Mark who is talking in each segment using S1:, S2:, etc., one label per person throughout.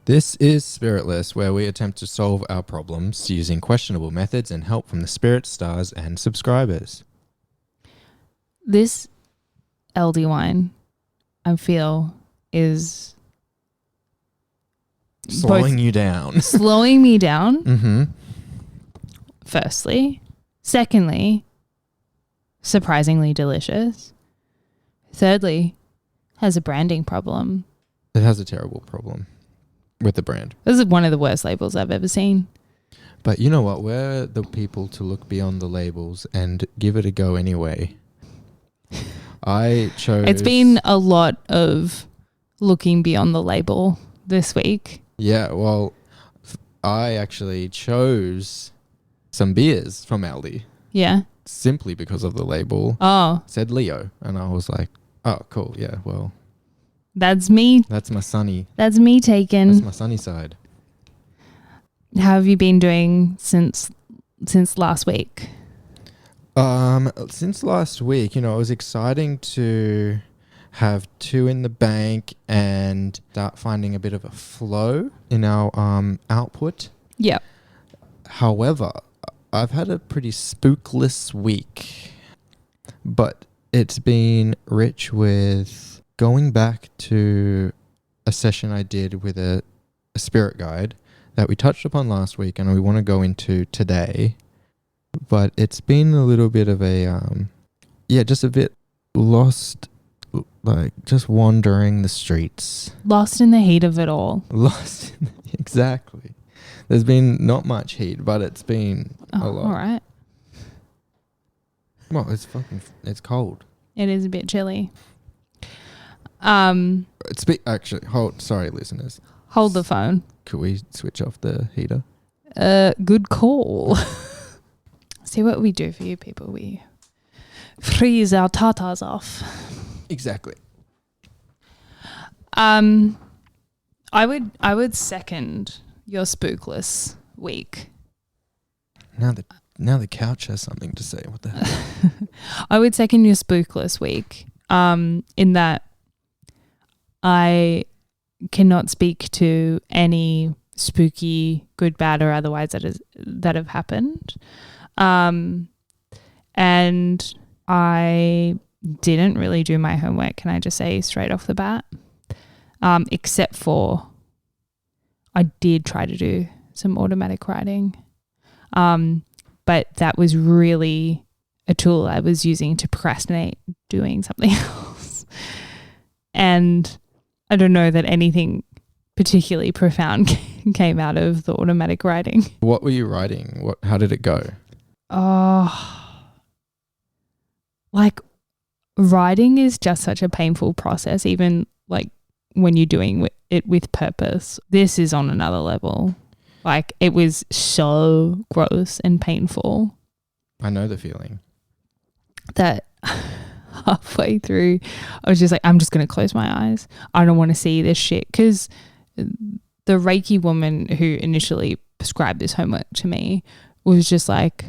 S1: This is Spiritless, where we attempt to solve our problems using questionable methods and help from the spirit stars and subscribers.
S2: This LD wine, I feel, is
S1: Slowing you down.
S2: slowing me down,
S1: Mm-hmm.
S2: firstly. Secondly, surprisingly delicious. Thirdly, has a branding problem.
S1: It has a terrible problem with the brand.
S2: This is one of the worst labels I've ever seen.
S1: But you know what? We're the people to look beyond the labels and give it a go anyway. I chose...
S2: It's been a lot of looking beyond the label this week.
S1: Yeah, well, I actually chose some beers from Aldi
S2: Yeah.
S1: simply because of the label.
S2: Oh,
S1: Said Leo. And I was like, oh, cool. Yeah, well,
S2: that's me.
S1: that's my sunny.
S2: That's me taken.
S1: That's my sunny side.
S2: How have you been doing since last week?
S1: Since last week, it was exciting to have 2 in the bank and start finding a bit of a flow in our output.
S2: Yeah.
S1: However, I've had a pretty spookless week, but it's been rich with going back to a session I did with a spirit guide that we touched upon last week and we want to go into today. But it's been a little bit of a, just a bit lost, like just wandering the streets.
S2: Lost in the heat of it all.
S1: Lost, exactly. There's been not much heat, but it's been a lot.
S2: All right.
S1: Well, it's cold.
S2: It is a bit chilly.
S1: Sorry, listeners.
S2: Hold the phone.
S1: Could we switch off the heater?
S2: Good call. See what we do for you people. We freeze our tatas off.
S1: Exactly.
S2: I would second your spookless week.
S1: Now the couch has something to say. What the hell?
S2: I would second your spookless week. In that I cannot speak to any spooky, good, bad, or otherwise that have happened. And I didn't really do my homework, can I just say straight off the bat? Except for I did try to do some automatic writing. But that was really a tool I was using to procrastinate doing something else. And I don't know that anything particularly profound came out of the automatic writing.
S1: What were you writing? How did it go?
S2: Like writing is just such a painful process, even like when you're doing it with purpose. This is on another level. Like it was so gross and painful.
S1: I know the feeling.
S2: That halfway through, I was just like, I'm just going to close my eyes. I don't want to see this shit. Because the Reiki woman who initially prescribed this homework to me was just like,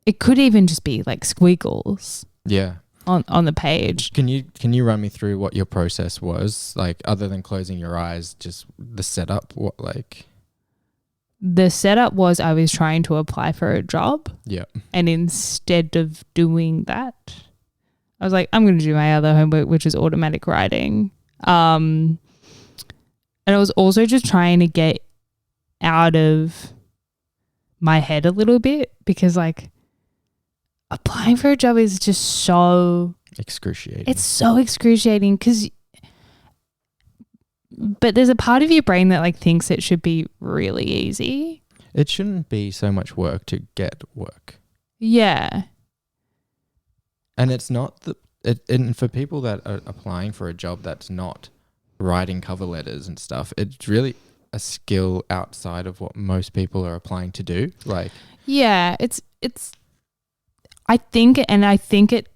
S2: it could even just be like squiggles.
S1: Yeah.
S2: On the page.
S1: Can you run me through what your process was? Like other than closing your eyes, just the setup,
S2: The setup was I was trying to apply for a job.
S1: Yeah.
S2: And instead of doing that, I was like, I'm going to do my other homework, which is automatic writing. And I was also just trying to get out of my head a little bit because like applying for a job is just so
S1: excruciating.
S2: It's so excruciating but there's a part of your brain that like thinks it should be really easy.
S1: It shouldn't be so much work to get work.
S2: Yeah.
S1: And it's not and for people that are applying for a job that's not writing cover letters and stuff, it's really a skill outside of what most people are applying to do. Like,
S2: yeah, it's I think it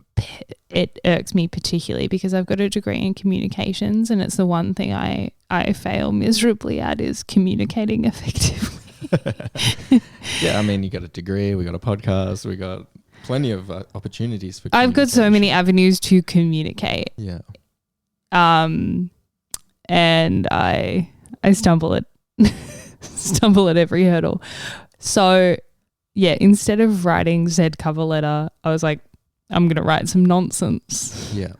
S2: irks me particularly because I've got a degree in communications and it's the one thing I fail miserably at is communicating effectively.
S1: Yeah, I mean, you got a degree, we got a podcast, we got plenty of opportunities for
S2: I've got so many avenues to communicate.
S1: Yeah.
S2: And I stumble at stumble at every hurdle. So yeah, instead of writing said cover letter, I was like, I'm going to write some nonsense.
S1: Yeah.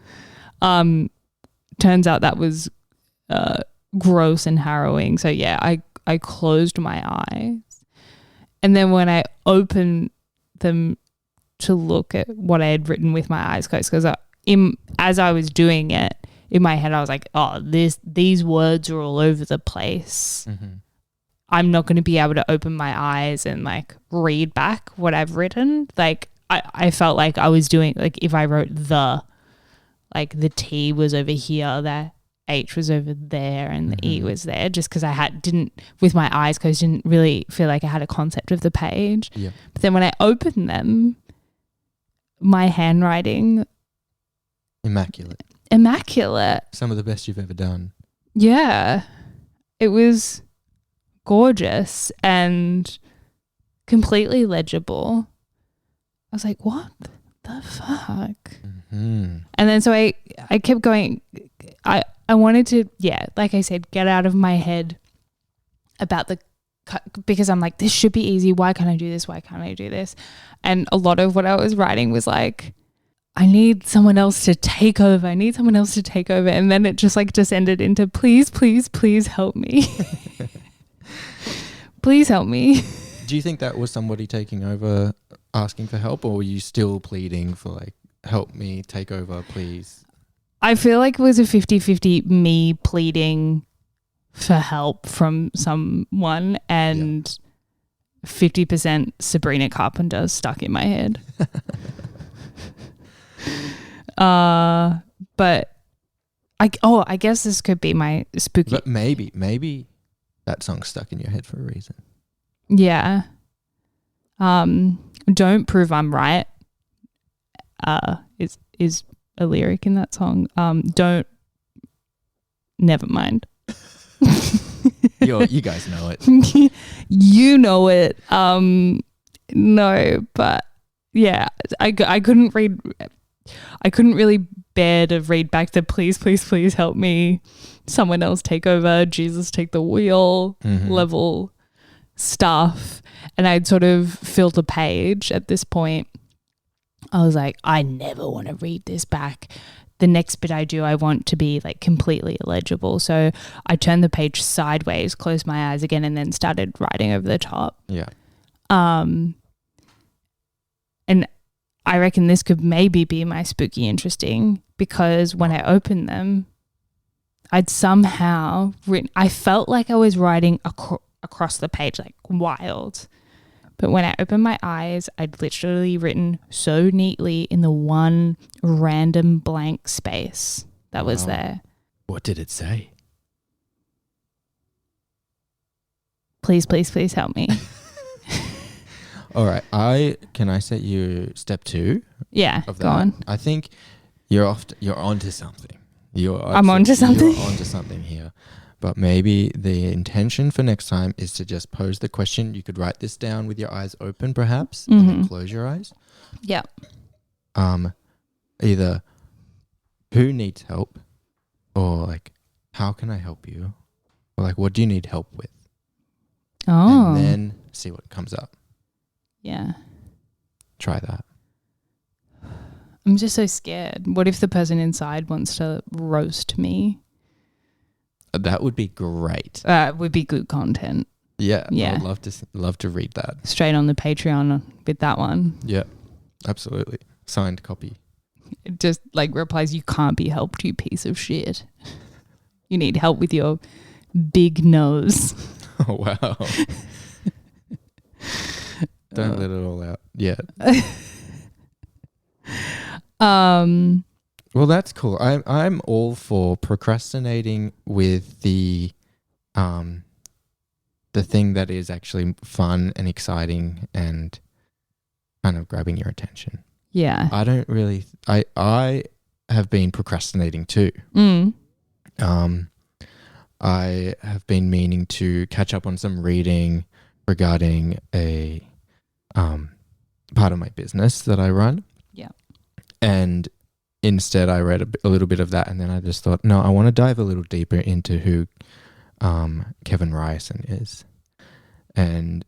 S2: Turns out that was gross and harrowing. So yeah, I closed my eyes. And then when I opened them to look at what I had written with my eyes closed, because as I was doing it, in my head I was like, oh, these words are all over the place.
S1: Mm-hmm.
S2: I'm not going to be able to open my eyes and like read back what I've written. Like I felt like I was doing, like if I wrote the T was over here, the H was over there, and the E was there, just because I didn't, with my eyes closed, didn't really feel like I had a concept of the page.
S1: Yeah.
S2: But then when I opened them, my handwriting,
S1: Immaculate.
S2: Immaculate.
S1: Some of the best you've ever done.
S2: Yeah. It was gorgeous and completely legible. I was like, what the fuck?
S1: Mm-hmm.
S2: And then so I kept going. I wanted to, yeah, like I said, get out of my head about because I'm like, this should be easy. Why can't I do this? Why can't I do this? And a lot of what I was writing was like, I need someone else to take over. I need someone else to take over. And then it just like descended into, please, please, please help me. Please help me.
S1: Do you think that was somebody taking over, asking for help, or were you still pleading for like, help me, take over, please?
S2: I feel like it was a 50-50 me pleading for help from someone and 50% Sabrina Carpenter stuck in my head. But I guess this could be my spooky.
S1: But maybe that song's stuck in your head for a reason.
S2: Yeah. Don't prove I'm right. Is a lyric in that song. Never mind.
S1: You guys know it.
S2: You know it. No, but yeah, I couldn't read. I couldn't really bear to read back the please, please, please help me. Someone else take over. Jesus take the wheel level stuff. And I'd sort of filled a page at this point. I was like, I never want to read this back. The next bit I do, I want to be like completely illegible. So I turned the page sideways, closed my eyes again, and then started writing over the top.
S1: Yeah.
S2: And I reckon this could maybe be my spooky interesting, because when I opened them, I'd somehow written, I felt like I was writing across the page, like wild. But when I opened my eyes, I'd literally written so neatly in the one random blank space that was there.
S1: What did it say?
S2: Please, please, please help me.
S1: All right. Can I set you step 2?
S2: Yeah,
S1: of that?
S2: go on.
S1: I think you're onto something.
S2: I'm onto something?
S1: You're onto something here. But maybe the intention for next time is to just pose the question. You could write this down with your eyes open, perhaps, and then close your eyes.
S2: Yeah.
S1: Either who needs help, or like, how can I help you? Or like, what do you need help with?
S2: Oh.
S1: And then see what comes up.
S2: Yeah.
S1: Try that.
S2: I'm just so scared. What if the person inside wants to roast me?
S1: That would be great.
S2: Would be good content.
S1: Yeah.
S2: Yeah.
S1: I'd love to read that.
S2: Straight on the Patreon with that one.
S1: Yeah, absolutely. Signed copy.
S2: It just like replies, you can't be helped, you piece of shit. You need help with your big nose.
S1: Oh, wow. Don't let it all out yet. Well, that's cool. I'm all for procrastinating with the thing that is actually fun and exciting and kind of grabbing your attention.
S2: Yeah.
S1: I don't really. I have been procrastinating too. I have been meaning to catch up on some reading regarding a part of my business that I run.
S2: Yeah.
S1: And instead, I read a little bit of that, and then I just thought, no, I want to dive a little deeper into who Kevin Ryerson is. And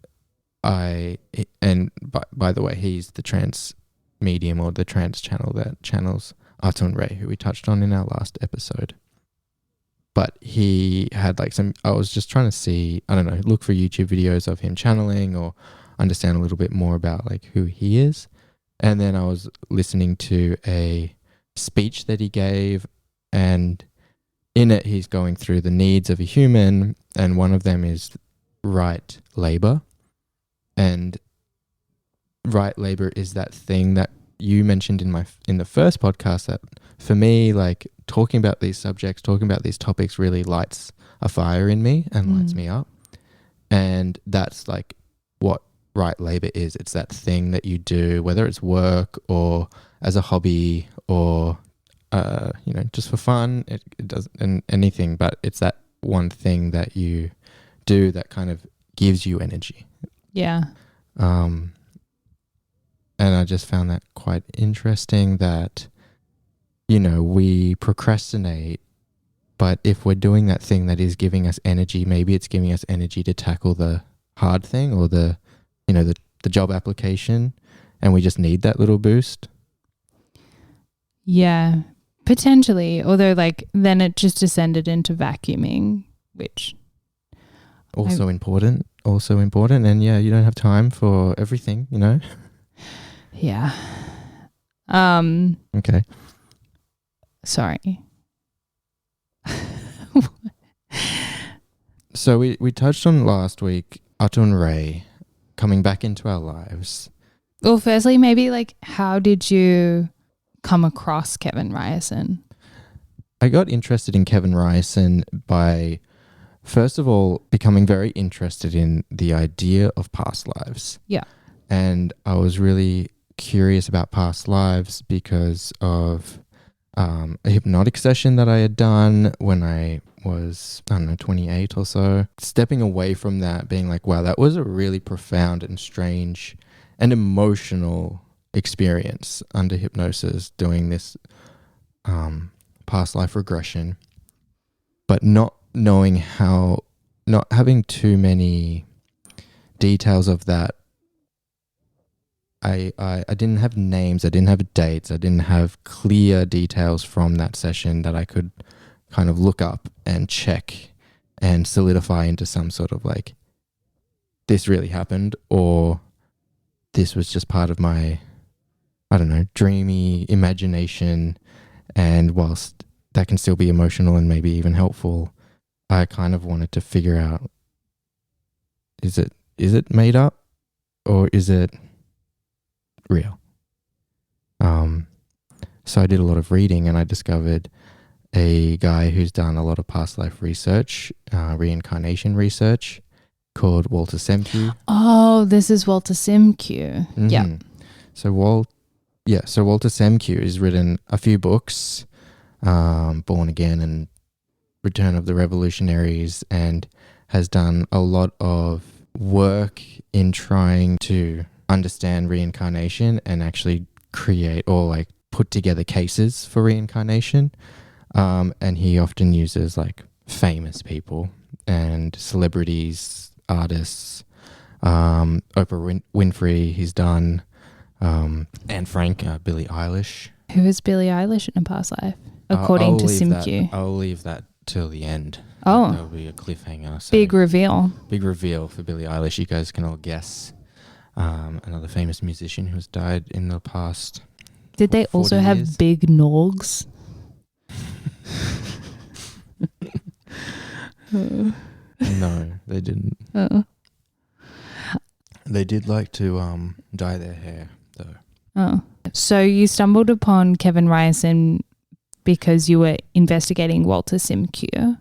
S1: by the way, he's the trance medium or the trance channel that channels Ahtun Re, who we touched on in our last episode. But he had like I was just trying to see, I don't know, look for YouTube videos of him channeling or understand a little bit more about like who he is. And then I was listening to a speech that he gave, and in it he's going through the needs of a human, and one of them is right labor. And right labor is that thing that you mentioned in the first podcast that for me, like talking about these subjects, talking about these topics really lights a fire in me and lights me up. And that's like what right labor is. It's that thing that you do, whether it's work or as a hobby or just for fun. It doesn't anything, but it's that one thing that you do that kind of gives you energy.
S2: Yeah.
S1: And I just found that quite interesting that, we procrastinate, but if we're doing that thing that is giving us energy, maybe it's giving us energy to tackle the hard thing or the job application, and we just need that little boost.
S2: Yeah, potentially. Although then it just descended into vacuuming, which
S1: also important. And yeah, you don't have time for everything,
S2: Yeah.
S1: Okay.
S2: Sorry.
S1: So we touched on last week Ahtun Re coming back into our lives.
S2: Well, firstly, maybe how did you come across Kevin Ryerson?
S1: I got interested in Kevin Ryerson by, first of all, becoming very interested in the idea of past lives.
S2: Yeah.
S1: And I was really curious about past lives because of a hypnotic session that I had done when I was, 28 or so. Stepping away from that, being like, wow, that was a really profound and strange and emotional experience under hypnosis, doing this past life regression, but not having too many details of that. I didn't have names, I didn't have dates, I didn't have clear details from that session that I could kind of look up and check and solidify into some sort of this really happened, or this was just part of my, dreamy imagination. And whilst that can still be emotional and maybe even helpful, I kind of wanted to figure out, is it made up or is it real? So I did a lot of reading, and I discovered a guy who's done a lot of past life research, reincarnation research, called Walter Semke.
S2: Oh, this is Walter Semke.
S1: Mm-hmm.
S2: Yeah.
S1: So Walter Semke has written a few books, Born Again and Return of the Revolutionaries, and has done a lot of work in trying to understand reincarnation and actually create or put together cases for reincarnation. And he often uses famous people and celebrities, artists, Oprah Winfrey he's done, Anne Frank, Billie Eilish.
S2: Who is Billie Eilish in a past life, according to Semke?
S1: I'll leave that till the end.
S2: Oh.
S1: That'll be a cliffhanger. So
S2: Big reveal.
S1: Big reveal for Billie Eilish. You guys can all guess. Another famous musician who's died in the past.
S2: Did they also have
S1: years.
S2: big nogs?
S1: No, they didn't. They did like to dye their hair, though.
S2: Oh. So you stumbled upon Kevin Ryerson because you were investigating Walter Semke.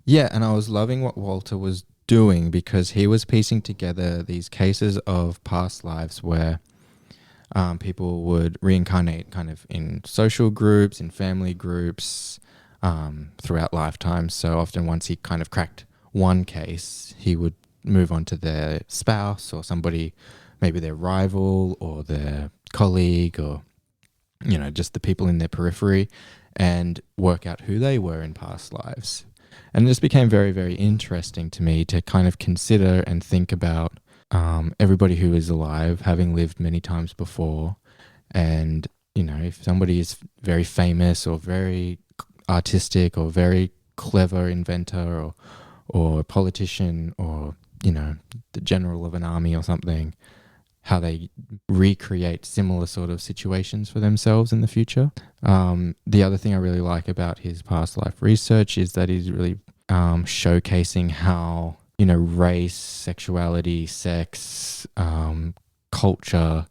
S1: Yeah, and I was loving what Walter was doing because he was piecing together these cases of past lives where people would reincarnate kind of in social groups, in family groups, throughout lifetimes. So often once he kind of cracked one case, he would move on to their spouse or somebody, maybe their rival or their colleague or, just the people in their periphery, and work out who they were in past lives. And this became very, very interesting to me to kind of consider and think about everybody who is alive, having lived many times before. And, you know, if somebody is very famous or very artistic or very clever inventor or politician or, you know, the general of an army or something, how they recreate similar sort of situations for themselves in the future. The other thing I really like about his past life research is that he's really showcasing how, you know, race, sexuality, sex, culture,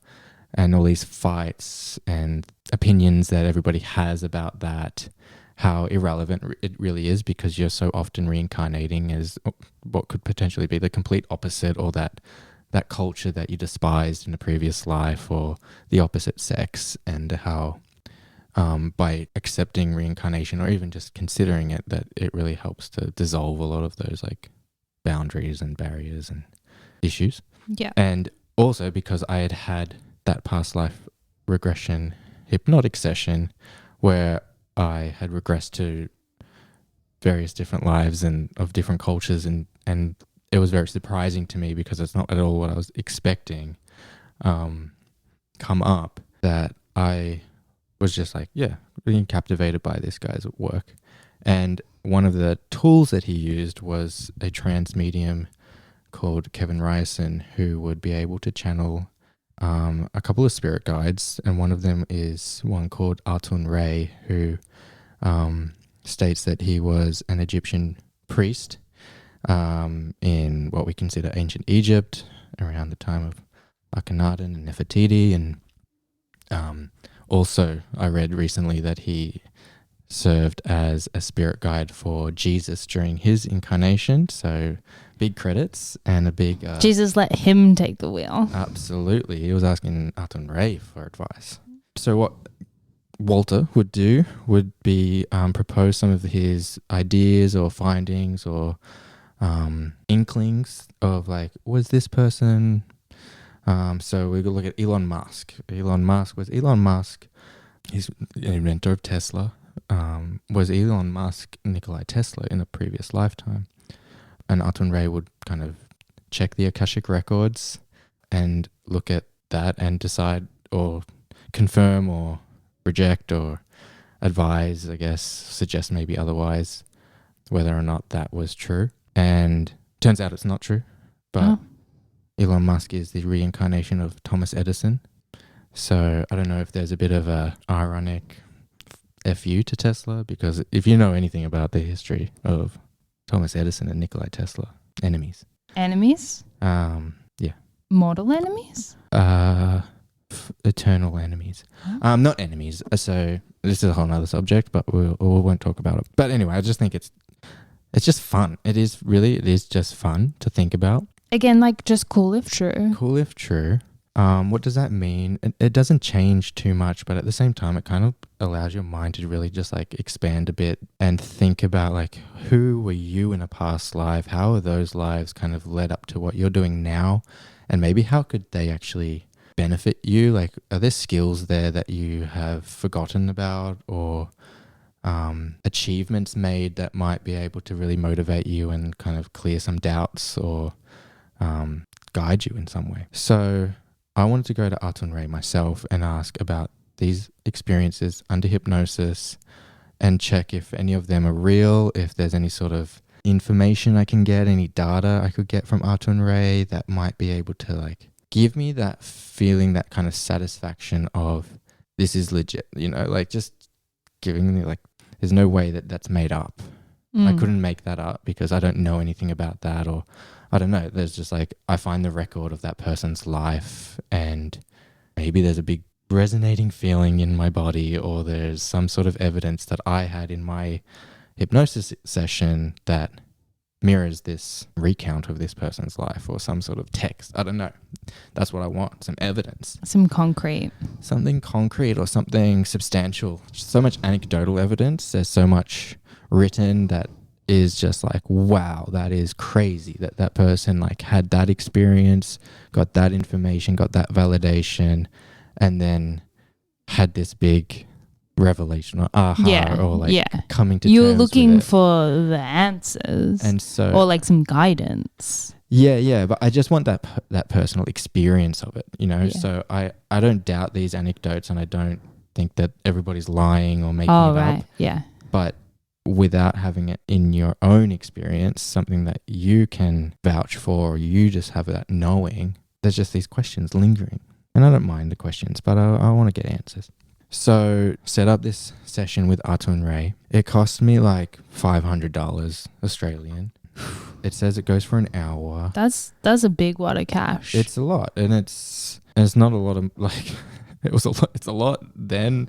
S1: and all these fights and opinions that everybody has about that, how irrelevant it really is, because you're so often reincarnating as what could potentially be the complete opposite, or that culture that you despised in a previous life, or the opposite sex, and how by accepting reincarnation or even just considering it, that it really helps to dissolve a lot of those like boundaries and barriers and issues.
S2: Yeah.
S1: And also because I had that past life regression hypnotic session where I had regressed to various different lives and of different cultures, and it was very surprising to me because it's not at all what I was expecting come up, that I was just like, yeah, being captivated by this guy's work. And one of the tools that he used was a trance medium called Kevin Ryerson, who would be able to channel a couple of spirit guides, and one of them is one called Ahtun Re, who states that he was an Egyptian priest in what we consider ancient Egypt around the time of Akhenaten and Nefertiti. And also I read recently that he served as a spirit guide for Jesus during his incarnation. So big credits and a big...
S2: Jesus let him take the wheel.
S1: Absolutely. He was asking Ahtun Re for advice. So what Walter would do would be propose some of his ideas or findings or inklings of like, was this person... so we could look at Elon Musk. Elon Musk, he's an inventor of Tesla. Was Elon Musk Nikola Tesla in a previous lifetime? And Ahtun Re would kind of check the Akashic records and look at that and decide or confirm or reject or advise, I guess, suggest maybe otherwise, whether or not that was true. And turns out it's not true, but Elon Musk is the reincarnation of Thomas Edison. So I don't know if there's a bit of a ironic FU to Tesla, because if you know anything about the history of Thomas Edison and Nikola Tesla, enemies.
S2: Enemies?
S1: Yeah.
S2: Mortal enemies?
S1: Eternal enemies. Not enemies. So this is a whole nother subject, but we won't talk about it. But anyway, I just think it's just fun. It is just fun to think about.
S2: Again, like just cool if true.
S1: Cool if true. What does that mean? It doesn't change too much, but at the same time, it kind of allows your mind to really just like expand a bit and think about like, who were you in a past life? How are those lives kind of led up to what you're doing now? And maybe how could they actually benefit you? Like, are there skills there that you have forgotten about, or achievements made that might be able to really motivate you and kind of clear some doubts or guide you in some way? So I wanted to go to Ahtun Re myself and ask about these experiences under hypnosis and check if any of them are real, if there's any sort of information I can get, any data I could get from Ahtun Re that might be able to like give me that feeling, that kind of satisfaction of this is legit, you know, like just giving me like, there's no way that that's made up. I couldn't make that up because I don't know anything about that, or I don't know. There's just like, I find the record of that person's life and maybe there's a big resonating feeling in my body, or there's some sort of evidence that I had in my hypnosis session that mirrors this recount of this person's life, or some sort of text. I don't know. That's what I want. Some evidence.
S2: Some concrete. Something
S1: concrete or something substantial. So much anecdotal evidence. There's so much written that is just like, wow, that is crazy that person like had that experience, got that information, got that validation, and then had this big revelation or aha or like coming to
S2: You're
S1: terms
S2: looking
S1: with it.
S2: for the answers
S1: And so
S2: or like some guidance.
S1: yeah, but I just want that personal experience of it, you know.
S2: Yeah.
S1: So I don't doubt these anecdotes, and I don't think that everybody's lying or making
S2: Oh,
S1: it
S2: right.
S1: up.
S2: Yeah.
S1: But without having it in your own experience, something that you can vouch for, or you just have that knowing, there's just these questions lingering. And I don't mind the questions, but I want to get answers. So set up this session with Ahtun Re. It cost me like $500 Australian. It says it goes for an hour.
S2: That's a big wad of cash.
S1: It's a lot, and it's not a lot of like it's a lot then.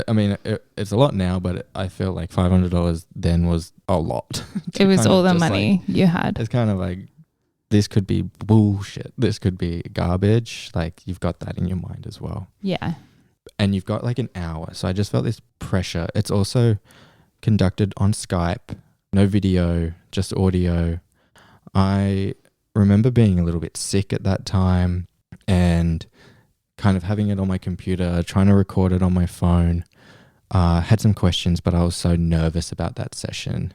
S1: I mean, it's a lot now, but I feel like $500 then was a lot.
S2: It was all the money you had.
S1: It's kind of like, this could be bullshit. This could be garbage. Like, you've got that in your mind as well.
S2: Yeah.
S1: And you've got like an hour. So I just felt this pressure. It's also conducted on Skype, no video, just audio. I remember being a little bit sick at that time and kind of having it on my computer, trying to record it on my phone. Had some questions, but I was so nervous about that session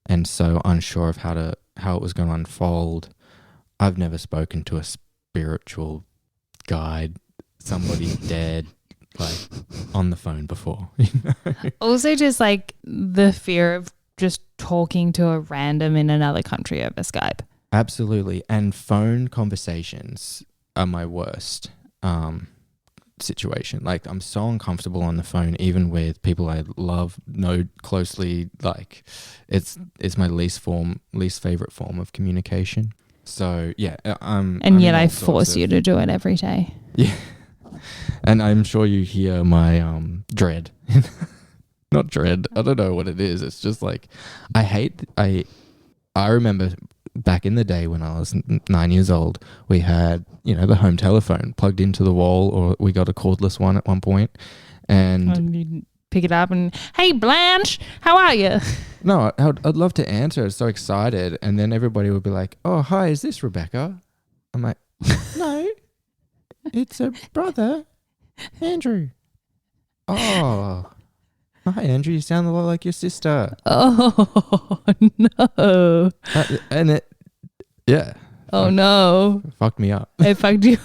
S1: and so unsure of how it was going to unfold. I've never spoken to a spiritual guide, somebody dead, like on the phone before. You know?
S2: Also, just like the fear of just talking to a random in another country over Skype.
S1: Absolutely. And phone conversations are my worst situation. Like, I'm so uncomfortable on the phone, even with people I love, know closely. Like, it's my least favorite form of communication. So yeah,
S2: and yet I force you to do it every day.
S1: Yeah, and I'm sure you hear my dread. Not dread. I don't know what it is. It's just like I remember back in the day when I was 9 years old, we had, you know, the home telephone plugged into the wall, or we got a cordless one at one point, and
S2: you'd pick it up and, hey Blanche, how are you?
S1: No, I'd love to answer. I was so excited, and then everybody would be like, "Oh, hi, is this Rebecca?" I'm like, "No, it's a brother, Andrew." Oh, hi, Andrew. You sound a lot like your sister.
S2: Oh no!
S1: And it, yeah.
S2: Oh no!
S1: Fucked me up.
S2: It fucked you.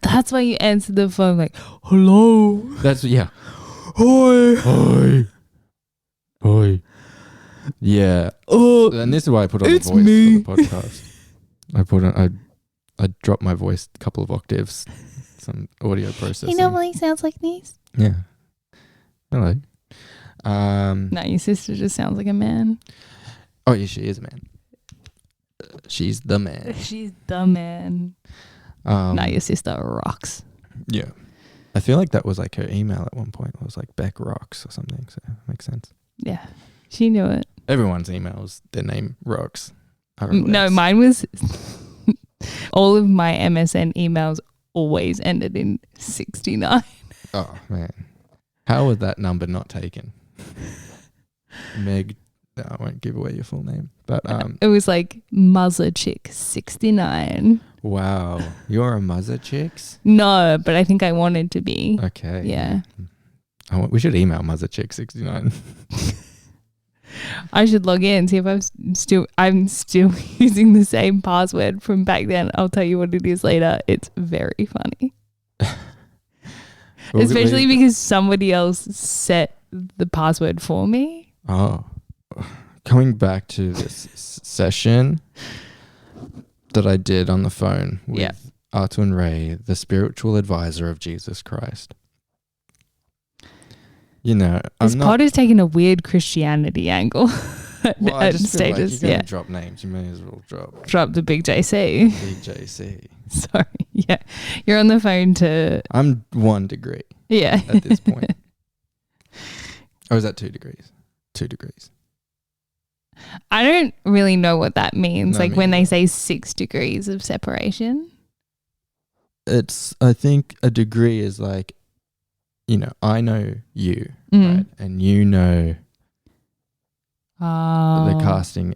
S2: That's why you answered the phone like, "Hello."
S1: That's yeah.
S2: Hi.
S1: Hi. Yeah.
S2: Oh,
S1: and this is why I put on the voice
S2: me.
S1: for the podcast. I dropped my voice a couple of octaves, some audio processing.
S2: He normally sounds like this.
S1: Yeah. Hello.
S2: No, your sister just sounds like a man.
S1: Oh yeah, she is a man. She's the man.
S2: She's the man. No, your sister rocks.
S1: Yeah. I feel like that was like her email at one point. It was like Beck Rocks or something, so it makes sense.
S2: Yeah, she knew it.
S1: Everyone's emails, their name rocks.
S2: No, mine was all of my MSN emails always ended in 69.
S1: Oh man, how was that number not taken? Meg, no, I won't give away your full name, but
S2: It was like Muzzer Chick 69.
S1: Wow, you're a Muzzer Chicks?
S2: No, but I think I wanted to be.
S1: Okay.
S2: Yeah.
S1: We should email Muzzer Chick 69.
S2: I should log in, see if I'm still using the same password from back then. I'll tell you what it is later. It's very funny. Especially because somebody else set the password for me.
S1: Oh. Coming back to this session that I did on the phone with Ahtun Re, the spiritual advisor of Jesus Christ. You know,
S2: this pod is taking a weird Christianity angle.
S1: Well, I just feel
S2: status.
S1: like you're going to drop names. You may as well
S2: drop the big JC.
S1: Big JC.
S2: Sorry. Yeah. You're on the phone to...
S1: I'm 1 degree.
S2: Yeah.
S1: At this point. Or is that 2 degrees? 2 degrees.
S2: I don't really know what that means.
S1: No,
S2: like when they say 6 degrees of separation.
S1: I think a degree is like, you know, I know you, right? And you know the casting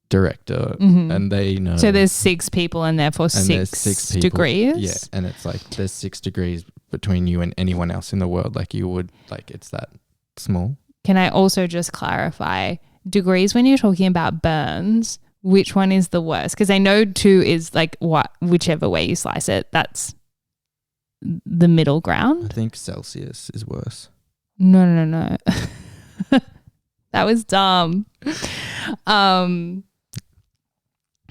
S1: director, and they know.
S2: So there's 6 people and therefore 6
S1: people,
S2: degrees?
S1: Yeah, and it's like there's 6 degrees between you and anyone else in the world. Like you would, like it's that small.
S2: Can I also just clarify degrees when you're talking about burns? Which one is the worst? Because I know 2 is like whichever way you slice it, that's the middle
S1: I
S2: ground.
S1: think Celsius is worse.
S2: No. That was dumb.
S1: Burn.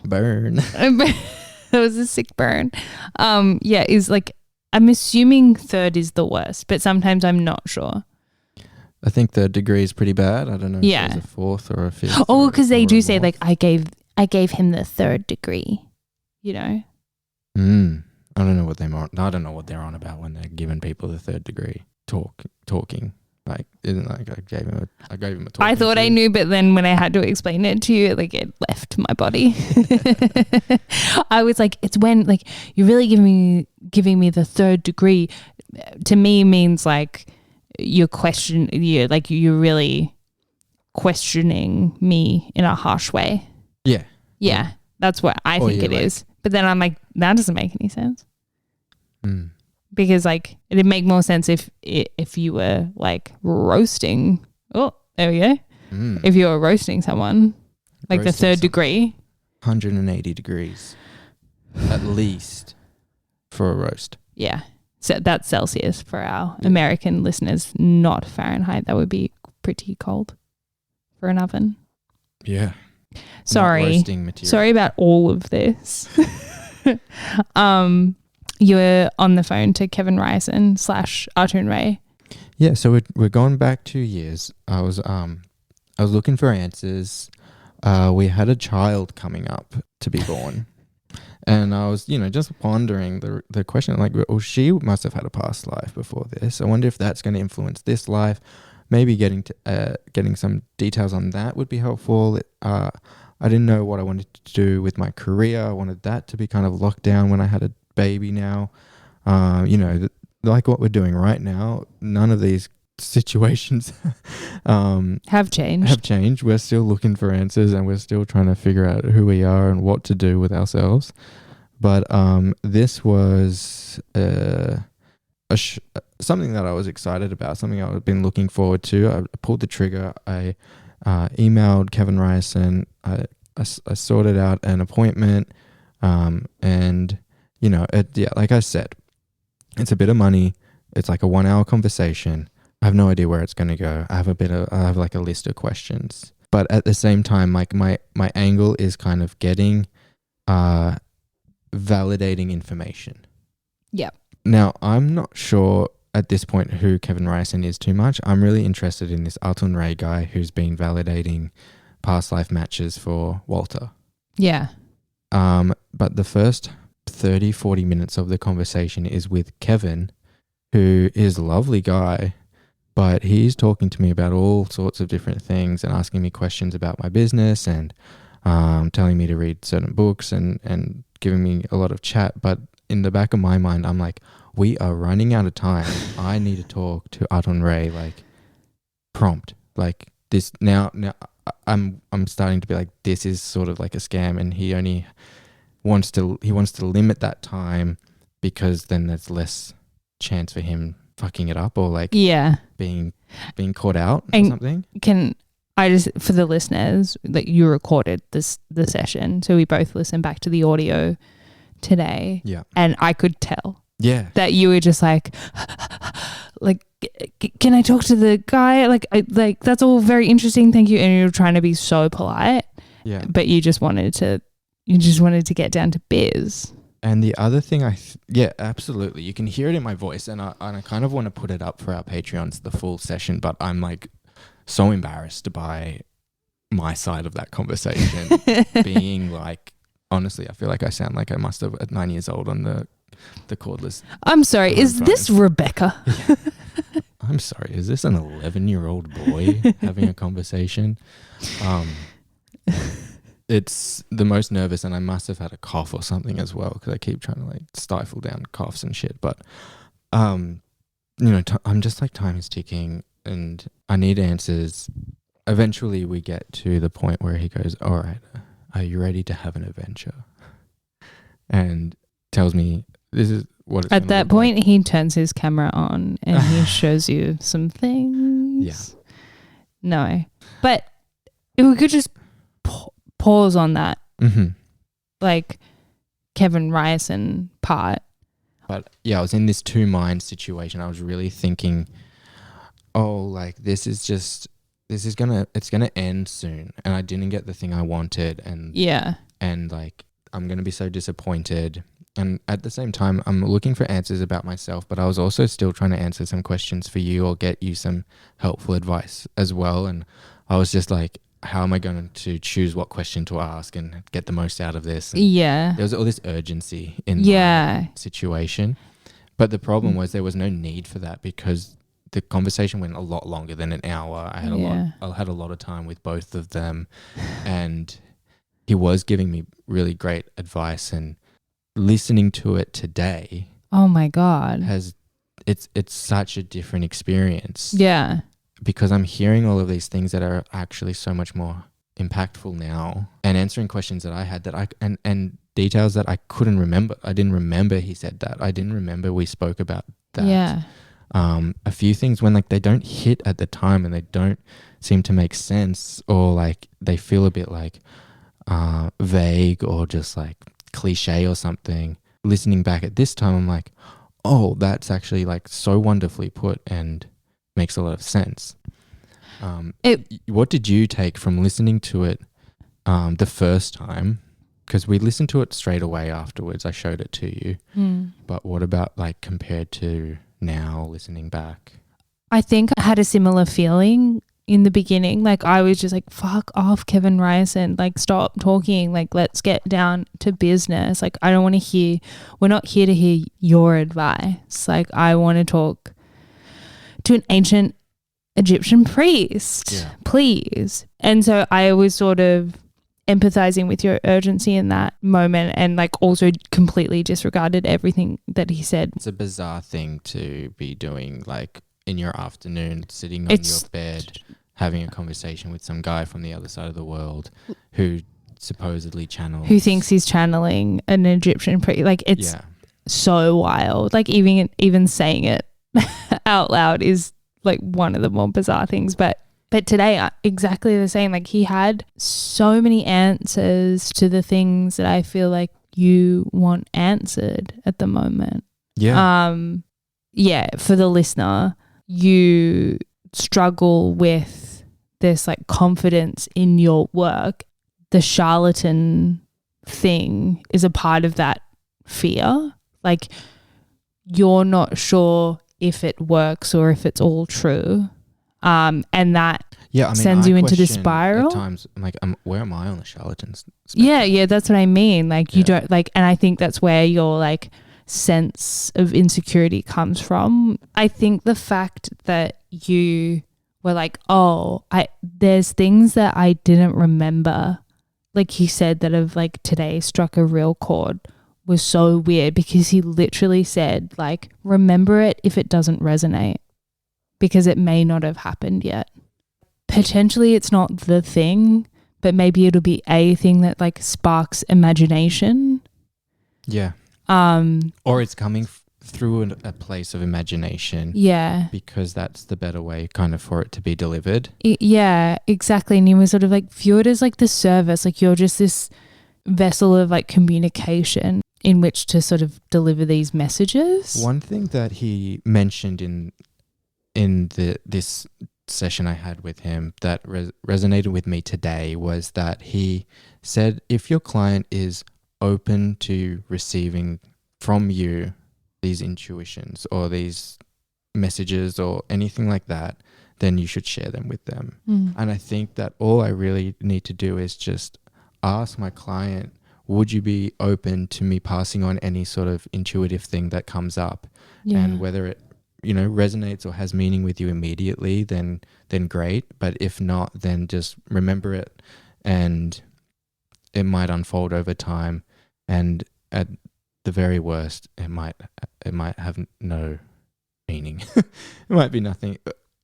S2: That was a sick burn. Yeah, is like, I'm assuming 3rd is the worst, but sometimes I'm not sure.
S1: I think 3rd degree is pretty bad. I don't know if there's a 4th or a 5th.
S2: Oh, because they do say like I gave him the 3rd degree, you know.
S1: I don't know what they're on about when they're giving people the 3rd degree talking. Like, isn't like I gave him a talking
S2: I thought I knew, but then when I had to explain it to you, like it left my body. I was like, it's when like you're really giving me the 3rd degree. To me means like you're really questioning me in a harsh way. Yeah, that's what I think it is. But then I'm like, that doesn't make any sense. Because like it'd make more sense if you were like roasting. Oh, there we go. If you were roasting someone, like roasting the 3rd degree.
S1: 180 degrees at least for a roast.
S2: Yeah. So that's Celsius for our American listeners, not Fahrenheit. That would be pretty cold for an oven.
S1: Yeah.
S2: Sorry about all of this. You're on the phone to Kevin Ryerson / Ahtun Re.
S1: Yeah, so we're going back 2 years. I was looking for answers. We had a child coming up to be born. And I was, just pondering the question, like, well, she must have had a past life before this. I wonder if that's going to influence this life. Maybe getting some details on that would be helpful. I didn't know what I wanted to do with my career. I wanted that to be kind of locked down when I had a baby now. Like what we're doing right now, none of these situations
S2: have changed.
S1: We're still looking for answers and we're still trying to figure out who we are and what to do with ourselves. But this was something that I was excited about, something I've been looking forward to. I pulled the trigger. I emailed Kevin Ryerson. I sorted out an appointment, and like I said, it's a bit of money. It's like a 1 hour conversation. I have no idea where it's going to go. I have like a list of questions, but at the same time, like my angle is kind of getting validating information.
S2: Yeah.
S1: Now I'm not sure at this point who Kevin Ryerson is too much. I'm really interested in this Ahtun Re guy who's been validating past life matches for Walter.
S2: Yeah.
S1: But the first 30-40 minutes of the conversation is with Kevin, who is a lovely guy, but he's talking to me about all sorts of different things and asking me questions about my business and telling me to read certain books and giving me a lot of chat. But in the back of my mind, I'm like, we are running out of time. I need to talk to Ahtun Re, like prompt, like this now. I'm starting to be like, this is sort of like a scam, and he only wants to limit that time because then there's less chance for him fucking it up or like being caught out or something.
S2: Can I just, for the listeners, that you recorded the session, so we both listened back to the audio today.
S1: Yeah,
S2: and I could tell.
S1: Yeah,
S2: that you were just like can I talk to the guy? Like that's all very interesting. Thank you. And you're trying to be so polite.
S1: Yeah,
S2: but you just wanted to get down to biz.
S1: And the other thing, absolutely. You can hear it in my voice, and I kind of want to put it up for our Patreons, the full session, but I'm like so embarrassed by my side of that conversation being like, honestly, I feel like I sound like I must have at 9 years old on the cordless.
S2: I'm sorry, is this Rebecca?
S1: Yeah. I'm sorry, is this an 11-year-old boy having a conversation? It's the most nervous, and I must have had a cough or something as well because I keep trying to like stifle down coughs and shit. But, I'm just like, time is ticking and I need answers. Eventually we get to the point where he goes, all right, are you ready to have an adventure? And tells me, this is what it's
S2: At
S1: gonna
S2: that
S1: look
S2: point,
S1: like.
S2: he turns his camera on and he shows you some things.
S1: Yeah.
S2: No. But if we could just pause on that, like Kevin Ryerson part.
S1: But yeah, I was in this two mind situation. I was really thinking, oh, like it's gonna end soon, and I didn't get the thing I wanted, and like I'm gonna be so disappointed. And at the same time, I'm looking for answers about myself, but I was also still trying to answer some questions for you or get you some helpful advice as well. And I was just like, how am I going to choose what question to ask and get the most out of this? And there was all this urgency in my situation. But the problem was there was no need for that because the conversation went a lot longer than an hour. I had a lot of time with both of them, and he was giving me really great advice, and listening to it today,
S2: oh my God,
S1: it's such a different experience.
S2: Yeah.
S1: Because I'm hearing all of these things that are actually so much more impactful now, and answering questions that I had and details that I couldn't remember. I didn't remember he said that. I didn't remember we spoke about that.
S2: Yeah.
S1: A few things when like they don't hit at the time and they don't seem to make sense, or like they feel a bit like vague or just like cliche or something. Listening back at this time, I'm like, oh, that's actually like so wonderfully put and makes a lot of sense. What did you take from listening to it the first time? Because we listened to it straight away afterwards. I showed it to you. But what about like compared to now listening back?
S2: I think I had a similar feeling in the beginning. Like I was just like, fuck off, Kevin Ryerson. Like stop talking. Like let's get down to business. Like I don't want to hear, we're not here to hear your advice. Like I want to talk to an ancient Egyptian priest, please. And so I was sort of empathizing with your urgency in that moment, and like also completely disregarded everything that he said.
S1: It's a bizarre thing to be doing, like in your afternoon, sitting on your bed, having a conversation with some guy from the other side of the world who supposedly channels.
S2: Who thinks he's channeling an Egyptian priest. Like it's so wild. Like even saying it out loud is like one of the more bizarre things. But today, exactly the same. Like he had so many answers to the things that I feel like you want answered at the moment.
S1: Yeah.
S2: For the listener, you struggle with this like confidence in your work. The charlatan thing is a part of that fear. Like you're not sure if it works or if it's all true. And that sends you into this spiral.
S1: At times, I'm like, where am I on the charlatans spectrum?
S2: Yeah, that's what I mean. Like you don't like, and I think that's where your like sense of insecurity comes from. I think the fact that you were like, there's things that I didn't remember, like he said, that have like today struck a real chord, was so weird, because he literally said like, remember it if it doesn't resonate, because it may not have happened yet. Potentially it's not the thing, but maybe it'll be a thing that like sparks imagination.
S1: Yeah. Or it's coming through a place of imagination.
S2: Yeah.
S1: Because that's the better way kind of for it to be delivered.
S2: Yeah, exactly. And he was sort of like, view it as like the service, like you're just this vessel of like communication in which to sort of deliver these messages.
S1: One thing that he mentioned in this session I had with him that resonated with me today was that he said, if your client is open to receiving from you these intuitions or these messages or anything like that, then you should share them with them. And I think that all I really need to do is just ask my client, would you be open to me passing on any sort of intuitive thing that comes up? And whether it resonates or has meaning with you immediately, then great. But if not, then just remember it, and it might unfold over time. And at the very worst, it might have no meaning. It might be nothing.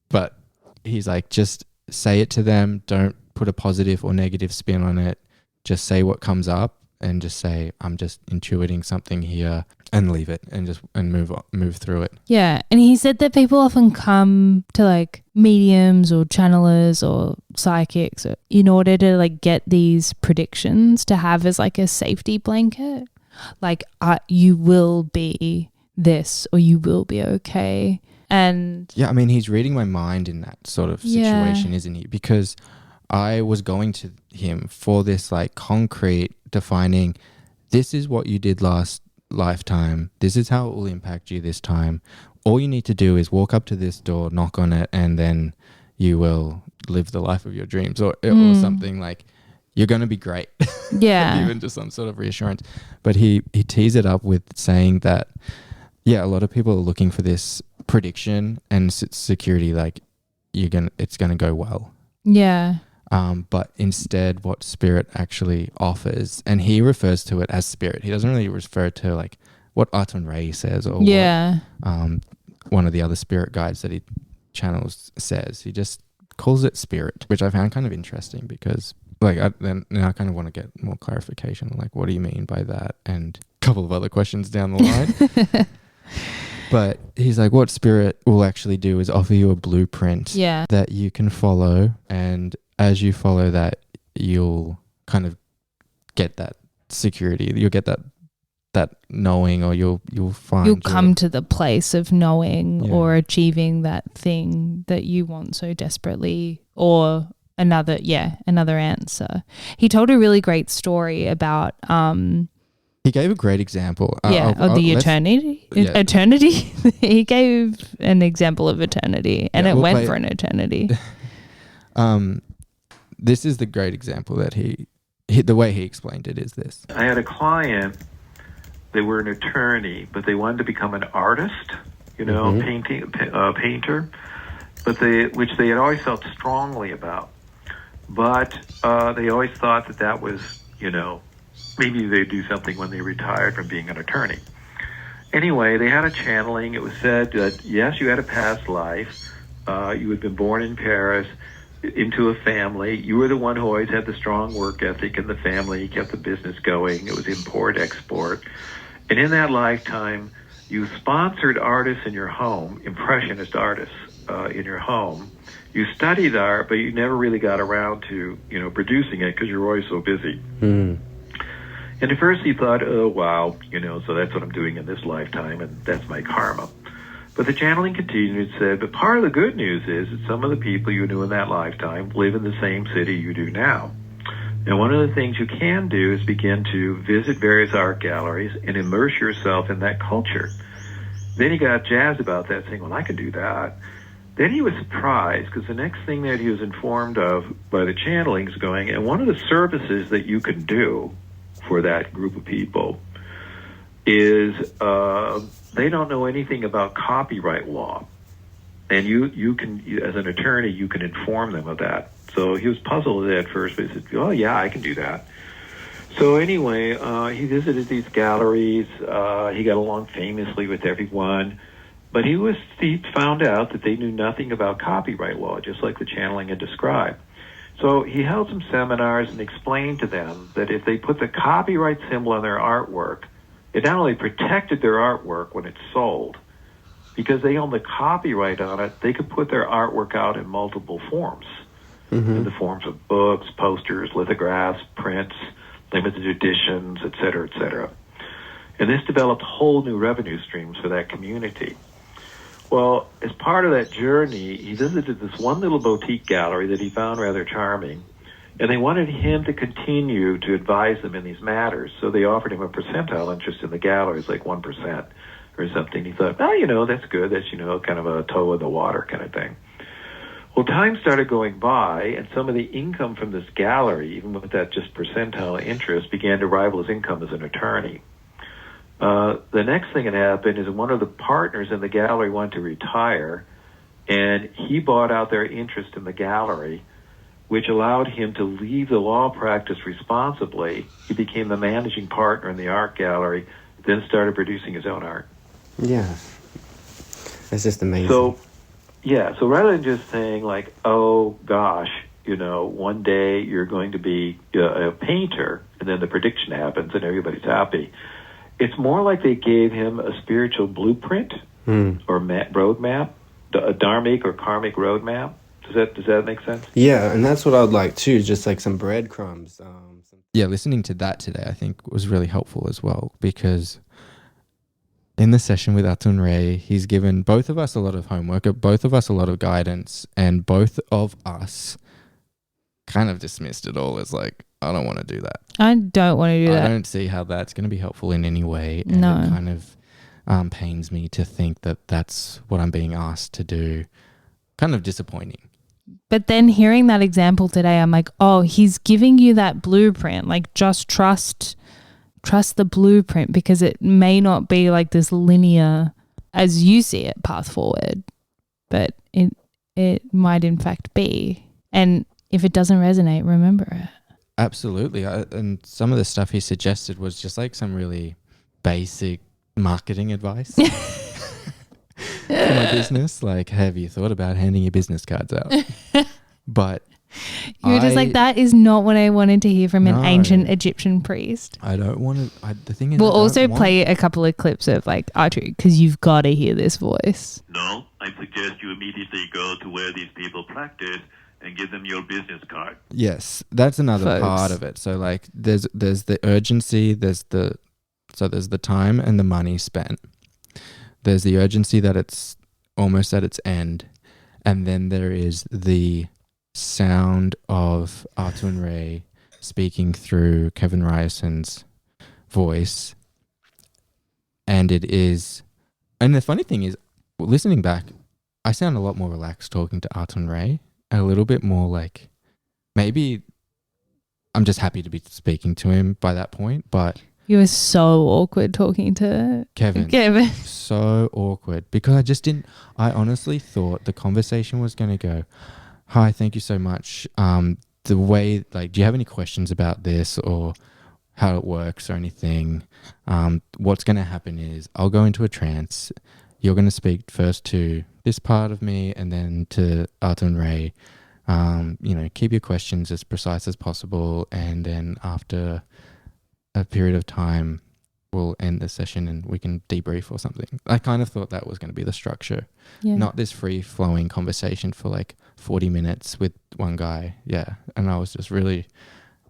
S1: But he's like, just say it to them. Don't put a positive or negative spin on it. Just say what comes up, and just say, I'm just intuiting something here, and leave it and move through it.
S2: Yeah. And he said that people often come to like mediums or channelers or psychics in order to like get these predictions to have as like a safety blanket. Like, you will be this, or you will be okay. And
S1: yeah, I mean, he's reading my mind in that sort of situation, isn't he? Because I was going to him for this like concrete defining, this is what you did last lifetime, this is how it will impact you this time. All you need to do is walk up to this door, knock on it, and then you will live the life of your dreams, or something like, you're going to be great.
S2: Yeah.
S1: Even just some sort of reassurance. But he tees it up with saying that, yeah, a lot of people are looking for this prediction and security, like it's going to go well.
S2: Yeah.
S1: But instead what spirit actually offers, and he refers to it as spirit. He doesn't really refer to like what Ahtun Re says, or what one of the other spirit guides that he channels says. He just calls it spirit, which I found kind of interesting, because like I kind of want to get more clarification on like, what do you mean by that, and a couple of other questions down the line. But he's like, what spirit will actually do is offer you a blueprint that you can follow, and as you follow that, you'll kind of get that security. You'll get that knowing, or you'll
S2: come to the place of knowing or achieving that thing that you want so desperately, or another answer. He told a really great story about
S1: he gave a great example.
S2: Of the eternity.
S1: Yeah.
S2: Eternity. He gave an example of eternity, and it went for an eternity.
S1: This is the great example that he the way he explained it is this.
S3: I had a client, they were an attorney, but they wanted to become an artist, painter, which they had always felt strongly about. But they always thought that was, maybe they'd do something when they retired from being an attorney. Anyway, they had a channeling. It was said that, yes, you had a past life. You had been born in Paris into a family. You were the one who always had the strong work ethic in the family. You kept the business going. It was import-export. And in that lifetime, you sponsored artists in your home, impressionist artists in your home. You studied art, but you never really got around to, producing it because you were always so busy. And at first he thought, oh, wow, so that's what I'm doing in this lifetime, and that's my karma. But the channeling continued and said, but part of the good news is that some of the people you knew in that lifetime live in the same city you do now. And one of the things you can do is begin to visit various art galleries and immerse yourself in that culture. Then he got jazzed about that, saying, well, I can do that. Then he was surprised, because the next thing that he was informed of by the channelings going, and one of the services that you can do for that group of people is they don't know anything about copyright law. And you can, as an attorney, you can inform them of that. So he was puzzled at first, but he said, oh, yeah, I can do that. So anyway, he visited these galleries. He got along famously with everyone. But he found out that they knew nothing about copyright law, just like the channeling had described. So he held some seminars and explained to them that if they put the copyright symbol on their artwork, it not only protected their artwork when it's sold, because they own the copyright on it, they could put their artwork out in multiple forms, in the forms of books, posters, lithographs, prints, limited editions, et cetera, et cetera. And this developed whole new revenue streams for that community. Well, as part of that journey, he visited this one little boutique gallery that he found rather charming, and they wanted him to continue to advise them in these matters, so they offered him a percentile interest in the galleries, like 1% or something. He thought, oh, that's good. That's, kind of a toe in the water kind of thing. Well, time started going by, and some of the income from this gallery, even with that just percentile interest, began to rival his income as an attorney. The next thing that happened is one of the partners in the gallery wanted to retire, and he bought out their interest in the gallery, which allowed him to leave the law practice responsibly. He became the managing partner in the art gallery, then started producing his own art.
S4: Yeah. That's just amazing.
S3: So rather than just saying like, oh gosh, one day you're going to be a painter, and then the prediction happens and everybody's happy. It's more like they gave him a spiritual blueprint or roadmap, a dharmic or karmic roadmap. Does that make sense?
S4: Yeah, and that's what I'd like too, just like some breadcrumbs.
S1: Yeah, listening to that today, I think was really helpful as well, because in the session with Ahtun Re, he's given both of us a lot of homework, both of us a lot of guidance, and both of us kind of dismissed it all as like, I don't want to do that.
S2: I don't want to do that.
S1: I don't see how that's going to be helpful in any way. And
S2: No.
S1: It kind of pains me to think that that's what I'm being asked to do. Kind of disappointing.
S2: But then hearing that example today, I'm like, oh, he's giving you that blueprint. Like, just trust the blueprint, because it may not be like this linear, as you see it, path forward, but it might in fact be. And if it doesn't resonate, remember it.
S1: Absolutely. And some of the stuff he suggested was just like some really basic marketing advice for my business. Like, have you thought about handing your business cards out? But
S2: you were just like, that is not what I wanted to hear from an ancient Egyptian priest.
S1: I don't want to. The thing is,
S2: We'll also play a couple of clips of like Ahtun, because you've got to hear this voice.
S3: No, I suggest you immediately go to where these people practice and give them your business card.
S1: Yes, that's another part of it. So like, there's the urgency, there's the time and the money spent. There's the urgency that it's almost at its end, and then there is the sound of Ahtun Re speaking through Kevin Ryerson's voice, and the funny thing is, listening back, I sound a lot more relaxed talking to Ahtun Re, a little bit more like, maybe I'm just happy to be speaking to him by that point, but
S2: You were so awkward talking to Kevin.
S1: So awkward, because I honestly thought the conversation was going to go, hi, thank you so much. The way, like, do you have any questions about this or how it works or anything? What's going to happen is I'll go into a trance. You're going to speak first to this part of me and then to Ahtun Re. Keep your questions as precise as possible. And then after a period of time, we'll end the session and we can debrief or something. I kind of thought that was going to be the structure.
S2: Yeah.
S1: Not this free-flowing conversation for like 40 minutes with one guy. Yeah. And I was just really,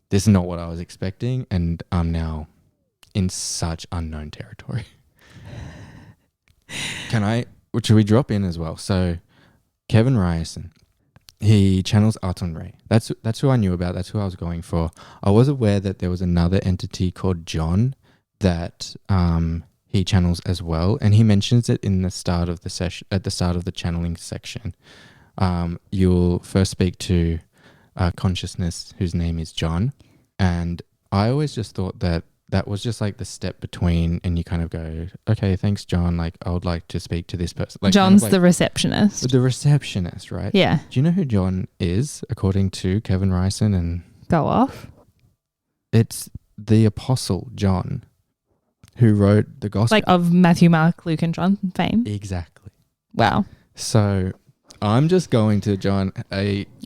S1: this is not what I was expecting, and I'm now in such unknown territory. Should we drop in as well? So Kevin Ryerson, he channels Ahtun Re. That's who I knew about. That's who I was going for. I was aware that there was another entity called John that he channels as well, and he mentions it in the start of the session, at the start of the channeling section. You'll first speak to consciousness whose name is John, and I always just thought that was just like the step between, and you kind of go, okay, thanks, John. Like, I would like to speak to this person. Like,
S2: John's
S1: kind of like
S2: the receptionist.
S1: The receptionist, right?
S2: Yeah.
S1: Do you know who John is, according to Kevin Ryerson? And
S2: Go off.
S1: it's the Apostle John who wrote the Gospel.
S2: Like of Matthew, Mark, Luke, and John fame.
S1: Exactly.
S2: Wow.
S1: So I'm just going to John.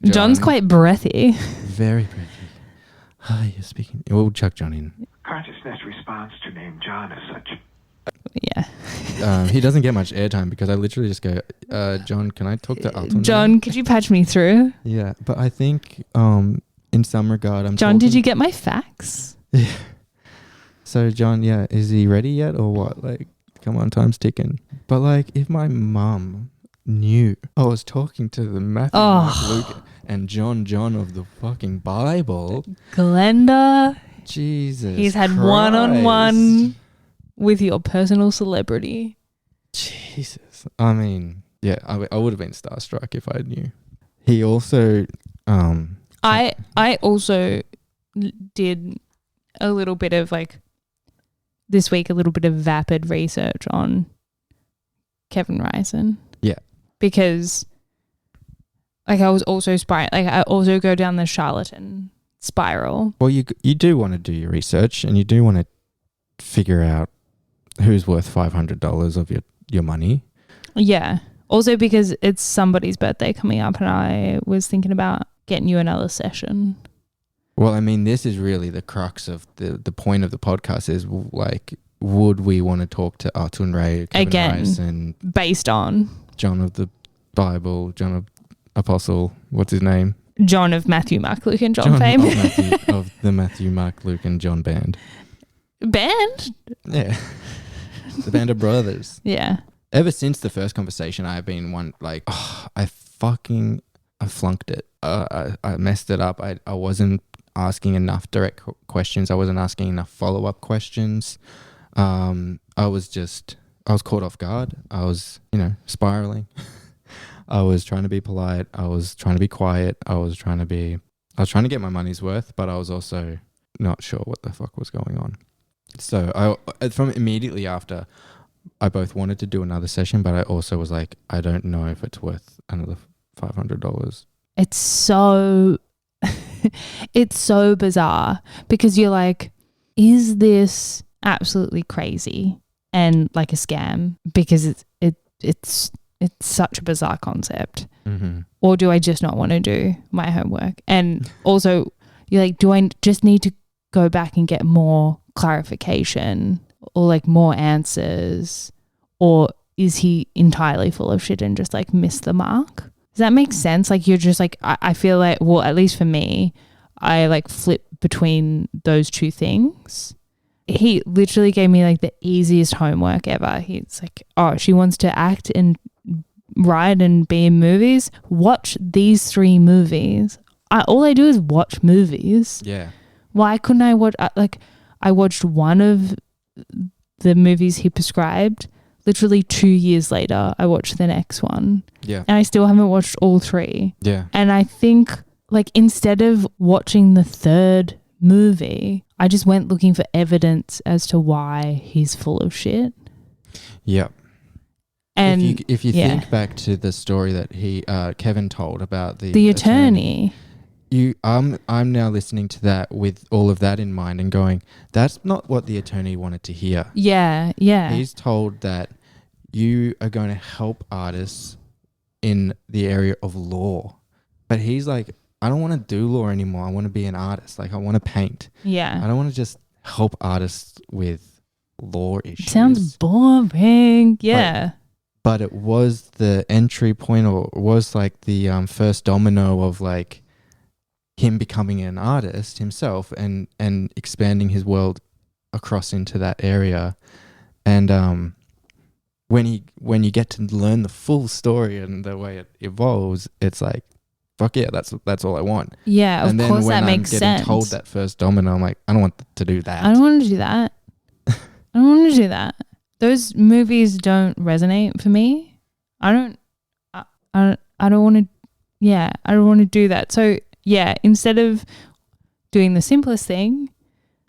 S2: John's quite breathy.
S1: Very breathy. Hi, you're speaking. We'll chuck John in.
S3: Consciousness responds to name John as such.
S2: Yeah.
S1: He doesn't get much airtime because I literally just go, John, can I talk to Ahtun?
S2: John, could you patch me through?
S1: Yeah, but I think in some regard,
S2: John, did you get my fax?
S1: Yeah. So John, yeah, is he ready yet or what? Like, come on, time's ticking. But like, if my mum knew I was talking to the Matthew, Mark, Luke, and John of the fucking Bible.
S2: Glenda.
S1: Jesus
S2: He's had
S1: Christ.
S2: one-on-one with your personal celebrity.
S1: Jesus. I mean, yeah, I would have been starstruck if I knew. He also...
S2: I also did a little bit of like, this week, a little bit of vapid research on Kevin Ryerson.
S1: Yeah.
S2: Because like I was also I also go down the charlatan spiral.
S1: Well, you do want to do your research, and you do want to figure out who's worth $500 of your money.
S2: Yeah. Also because it's somebody's birthday coming up, and I was thinking about getting you another session.
S1: Well, I mean, this is really the crux of the point of the podcast is like, would we want to talk to Ahtun Re, Kevin
S2: Again,
S1: Ryerson,
S2: based on
S1: John of the Bible, John of Apostle, what's his name?
S2: John of Matthew, Mark, Luke, and John fame.
S1: Of the Matthew, Mark, Luke, and John band.
S2: Band?
S1: Yeah. The band of brothers.
S2: Yeah.
S1: Ever since the first conversation, I've been I flunked it. I messed it up. I wasn't asking enough direct questions. I wasn't asking enough follow-up questions. I was caught off guard. I was, spiraling. I was trying to be polite. I was trying to be quiet. I was trying to get my money's worth, but I was also not sure what the fuck was going on. So from immediately after, I both wanted to do another session, but I also was like, I don't know if it's worth another $500.
S2: It's so bizarre because you're like, is this absolutely crazy and like a scam? Because it's such a bizarre concept.
S1: Mm-hmm.
S2: Or do I just not want to do my homework? And also, you're like, do I just need to go back and get more clarification or like more answers? Or is he entirely full of shit and just like missed the mark? Does that make sense? Like, you're just like, I feel like, well, at least for me, I like flip between those two things. He literally gave me like the easiest homework ever. He's like, oh, she wants to act and write and be in movies. Watch these 3 movies. All I do is watch movies.
S1: Yeah.
S2: Why couldn't I watch, I watched one of the movies he prescribed. Literally 2 years later, I watched the next one.
S1: Yeah.
S2: And I still haven't watched all 3.
S1: Yeah.
S2: And I think like instead of watching the 3rd movie, I just went looking for evidence as to why he's full of shit.
S1: Yep.
S2: And
S1: if you think back to the story that Kevin told about
S2: the attorney.
S1: I'm now listening to that with all of that in mind and going, that's not what the attorney wanted to hear.
S2: Yeah.
S1: He's told that you are going to help artists in the area of law. But he's like, I don't want to do law anymore. I want to be an artist. Like, I want to paint.
S2: Yeah.
S1: I don't want to just help artists with law issues.
S2: It sounds boring. Yeah.
S1: But it was the entry point, or it was like the first domino of like him becoming an artist himself and expanding his world across into that area. And when you get to learn the full story and the way it evolves, it's like, fuck yeah, that's all I want.
S2: Yeah, of course that makes sense. And then when I'm getting
S1: told that first domino, I'm like, I don't want to do that.
S2: I don't want to do that. I don't want to do that. Those movies don't resonate for me. I don't want to, I don't want to do that. So yeah, instead of doing the simplest thing,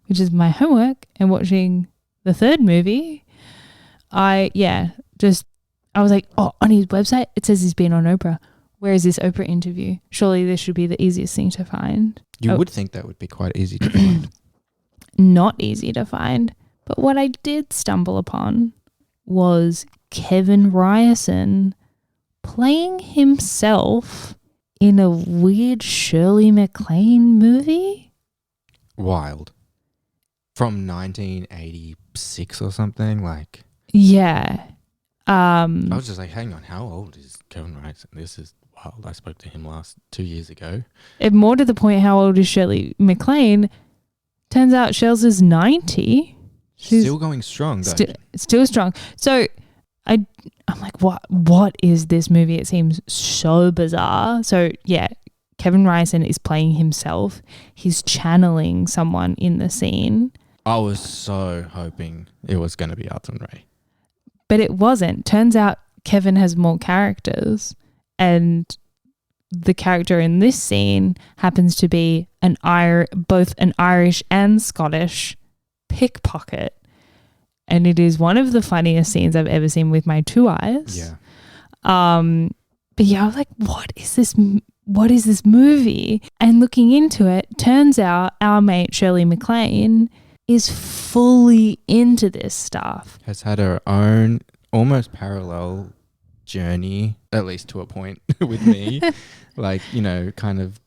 S2: which is my homework and watching the 3rd movie, I was like, oh, on his website, it says he's been on Oprah. Where is this Oprah interview? Surely this should be the easiest thing to find.
S1: You would think that would be quite easy to find.
S2: Not easy to find. But what I did stumble upon was Kevin Ryerson playing himself in a weird Shirley MacLaine movie.
S1: Wild. From 1986 or something, like.
S2: Yeah.
S1: I was just like, hang on, how old is Kevin Ryerson? This is wild. I spoke to him 2 years ago.
S2: And more to the point, how old is Shirley MacLaine? Turns out Shells is 90. She's
S1: still going strong, though.
S2: Still strong. So I'm like, what is this movie? It seems so bizarre. So yeah, Kevin Ryerson is playing himself. He's channeling someone in the scene.
S1: I was so hoping it was going to be Ahtun Re.
S2: But it wasn't. Turns out Kevin has more characters, and the character in this scene happens to be both an Irish and Scottish pickpocket. And it is one of the funniest scenes I've ever seen with my 2 eyes.
S1: Yeah.
S2: But yeah, I was like, what is this? What is this movie? And looking into it, turns out our mate Shirley MacLaine is fully into this stuff.
S1: Has had her own almost parallel journey, at least to a point with me. Like, kind of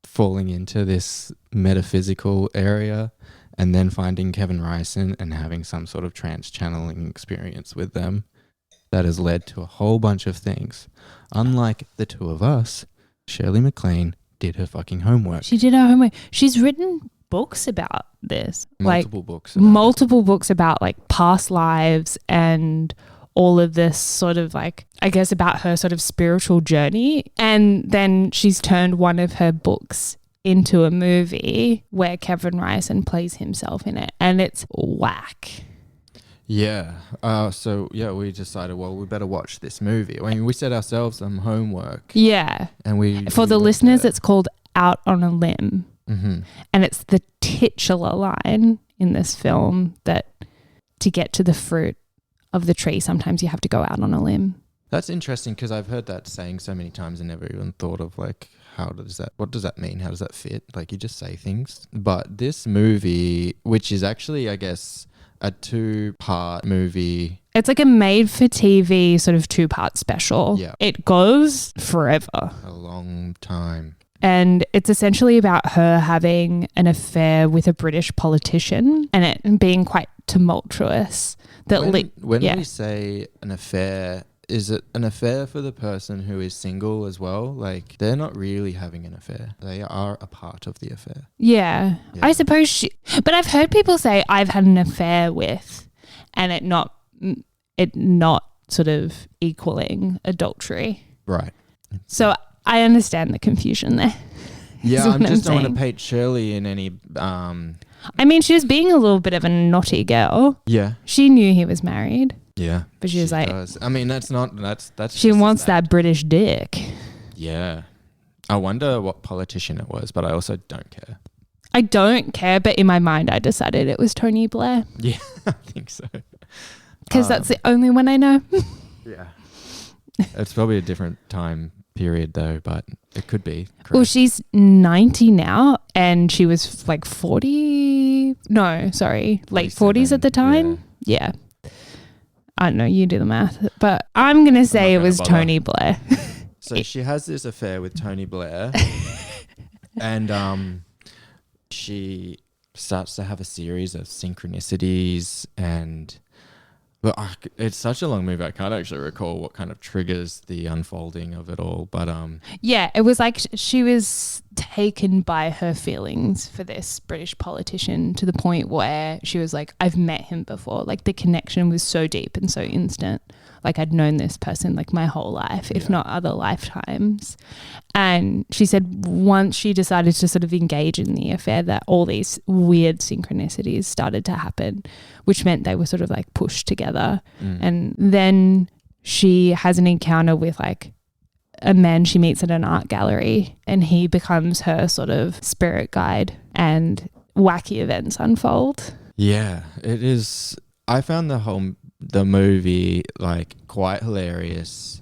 S1: falling into this metaphysical area and then finding Kevin Ryerson and having some sort of trance channeling experience with them that has led to a whole bunch of things. Unlike the two of us, Shirley MacLaine did her fucking homework.
S2: She did her homework. She's written books about this.
S1: Multiple books.
S2: Multiple books about like past lives and all of this sort of like, I guess, about her sort of spiritual journey. And then she's turned one of her books into a movie where Kevin Ryerson plays himself in it. And it's whack.
S1: Yeah. So we decided, well, we better watch this movie. I mean, we set ourselves some homework.
S2: Yeah.
S1: And
S2: for the listeners, it's called Out on a Limb.
S1: Mm-hmm.
S2: And it's the titular line in this film that to get to the fruit of the tree, sometimes you have to go out on a limb.
S1: That's interesting because I've heard that saying so many times and never even thought of like, what does that mean? How does that fit? Like you just say things. But this movie, which is actually, I guess, a 2-part movie.
S2: It's like a made-for-TV sort of 2-part special.
S1: Yeah.
S2: It goes forever.
S1: A long time.
S2: And it's essentially about her having an affair with a British politician and it being quite tumultuous.
S1: When we say an affair, is it an affair for the person who is single as well? Like they're not really having an affair. They are a part of the affair.
S2: Yeah. I suppose but I've heard people say I've had an affair with and it not sort of equaling adultery.
S1: Right.
S2: So I understand the confusion there.
S1: Yeah, I just don't want to paint Shirley in any...
S2: I mean, she was being a little bit of a naughty girl.
S1: Yeah.
S2: She knew he was married.
S1: Yeah.
S2: But she was like...
S1: does. I mean, that's
S2: she wants that British dick.
S1: Yeah. I wonder what politician it was, but I also don't care.
S2: I don't care, but in my mind I decided it was Tony Blair.
S1: Yeah, I think so.
S2: Because that's the only one I know.
S1: Yeah. It's probably a different time period though, but it could be. Correct.
S2: Well, she's 90 now and she was like 40. No, sorry, late 40s at the time. Yeah. I don't know, you do the math. But I'm going to say it was Tony Blair.
S1: So she has this affair with Tony Blair and she starts to have a series of synchronicities and... But it's such a long movie. I can't actually recall what kind of triggers the unfolding of it all. But
S2: yeah, it was like she was taken by her feelings for this British politician to the point where she was like, I've met him before. Like the connection was so deep and so instant. Like I'd known this person like my whole life, if not other lifetimes. And she said once she decided to sort of engage in the affair that all these weird synchronicities started to happen, which meant they were sort of like pushed together. And then she has an encounter with like a man she meets at an art gallery and he becomes her sort of spirit guide and wacky events unfold.
S1: Yeah, it is. I found the movie like quite hilarious,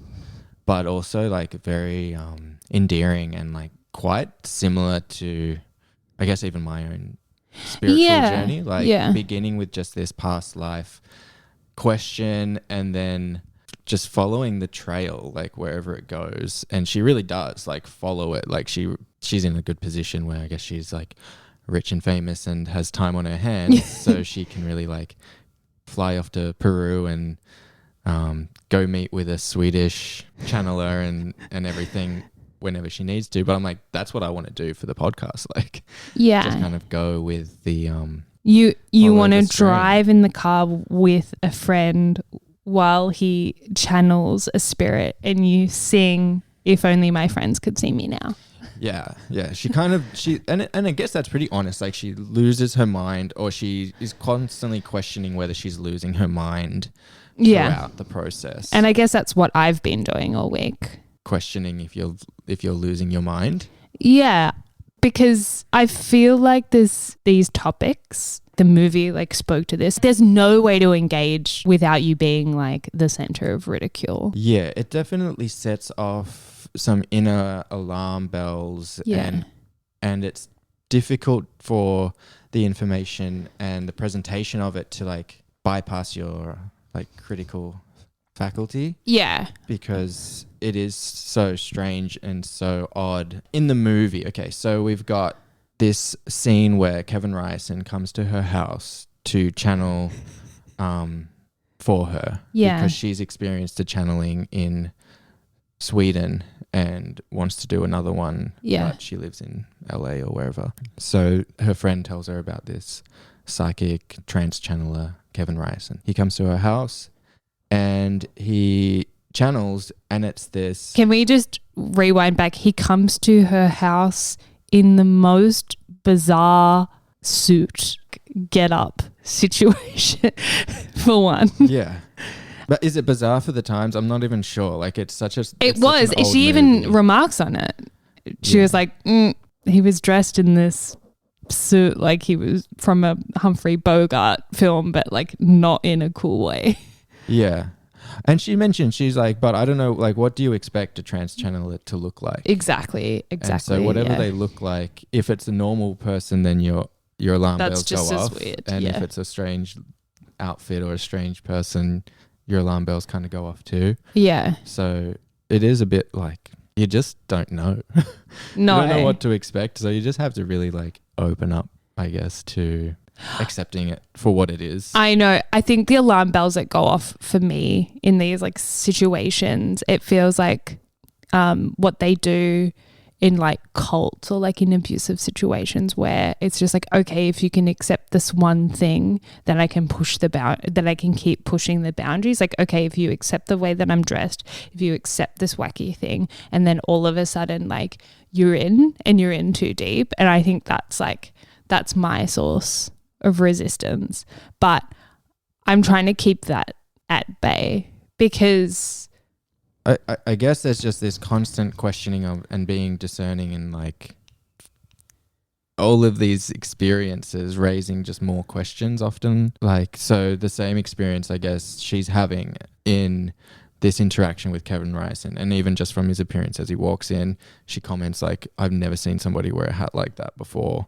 S1: but also like very endearing and like quite similar to, I guess, even my own spiritual journey. Like beginning with just this past life question and then just following the trail, like wherever it goes. And she really does like follow it. Like she's in a good position where I guess she's like rich and famous and has time on her hands, so she can really like fly off to Peru and go meet with a Swedish channeler and everything whenever she needs to. But I'm like, that's what I want to do for the podcast. Like, just kind of go with the
S2: you want to drive in the car with a friend while he channels a spirit and you sing "If Only My Friends Could See Me Now."
S1: Yeah. And I guess that's pretty honest. Like she loses her mind, or she is constantly questioning whether she's losing her mind throughout the process.
S2: And I guess that's what I've been doing all week.
S1: Questioning if you're losing your mind.
S2: Yeah, because I feel like there's these topics. The movie like spoke to this. There's no way to engage without you being like the center of ridicule.
S1: Yeah, it definitely sets off some inner alarm bells and it's difficult for the information and the presentation of it to like bypass your like critical faculty
S2: Yeah.
S1: because it is so strange and so odd in the movie. Okay, so we've got this scene where Kevin Ryerson comes to her house to channel for her because she's experienced a channeling in Sweden and wants to do another one. But she lives in LA or wherever. So her friend tells her about this psychic trance channeler, Kevin Ryerson. He comes to her house and he channels, and it's this.
S2: Can we just rewind back? He comes to her house in the most bizarre suit get up situation for one.
S1: Yeah. But is it bizarre for the times? I'm not even sure. Like, it's such a.
S2: It was. She even remarks on it. She was like, he was dressed in this suit like he was from a Humphrey Bogart film, but like not in a cool way.
S1: Yeah. And she mentioned, she's like, but I don't know, like, what do you expect a trance channeler to look like?
S2: Exactly.
S1: And so whatever they look like, if it's a normal person, then your alarm bells go off. That's just as weird. And if it's a strange outfit or a strange person, your alarm bells kind of go off too.
S2: Yeah.
S1: So it is a bit like, you just don't know.
S2: No.
S1: You don't know what to expect. So you just have to really like open up, I guess, to accepting it for what it is.
S2: I know. I think the alarm bells that go off for me in these like situations, it feels like what they do in like cults or like in abusive situations where it's just like, okay, if you can accept this one thing, then I can then I can keep pushing the boundaries. Like, okay, if you accept the way that I'm dressed, if you accept this wacky thing, and then all of a sudden like you're in too deep. And I think that's my source of resistance. But I'm trying to keep that at bay because
S1: I guess there's just this constant questioning of and being discerning and like all of these experiences raising just more questions often. Like, so the same experience I guess she's having in this interaction with Kevin Ryerson, and even just from his appearance as he walks in, she comments like, I've never seen somebody wear a hat like that before.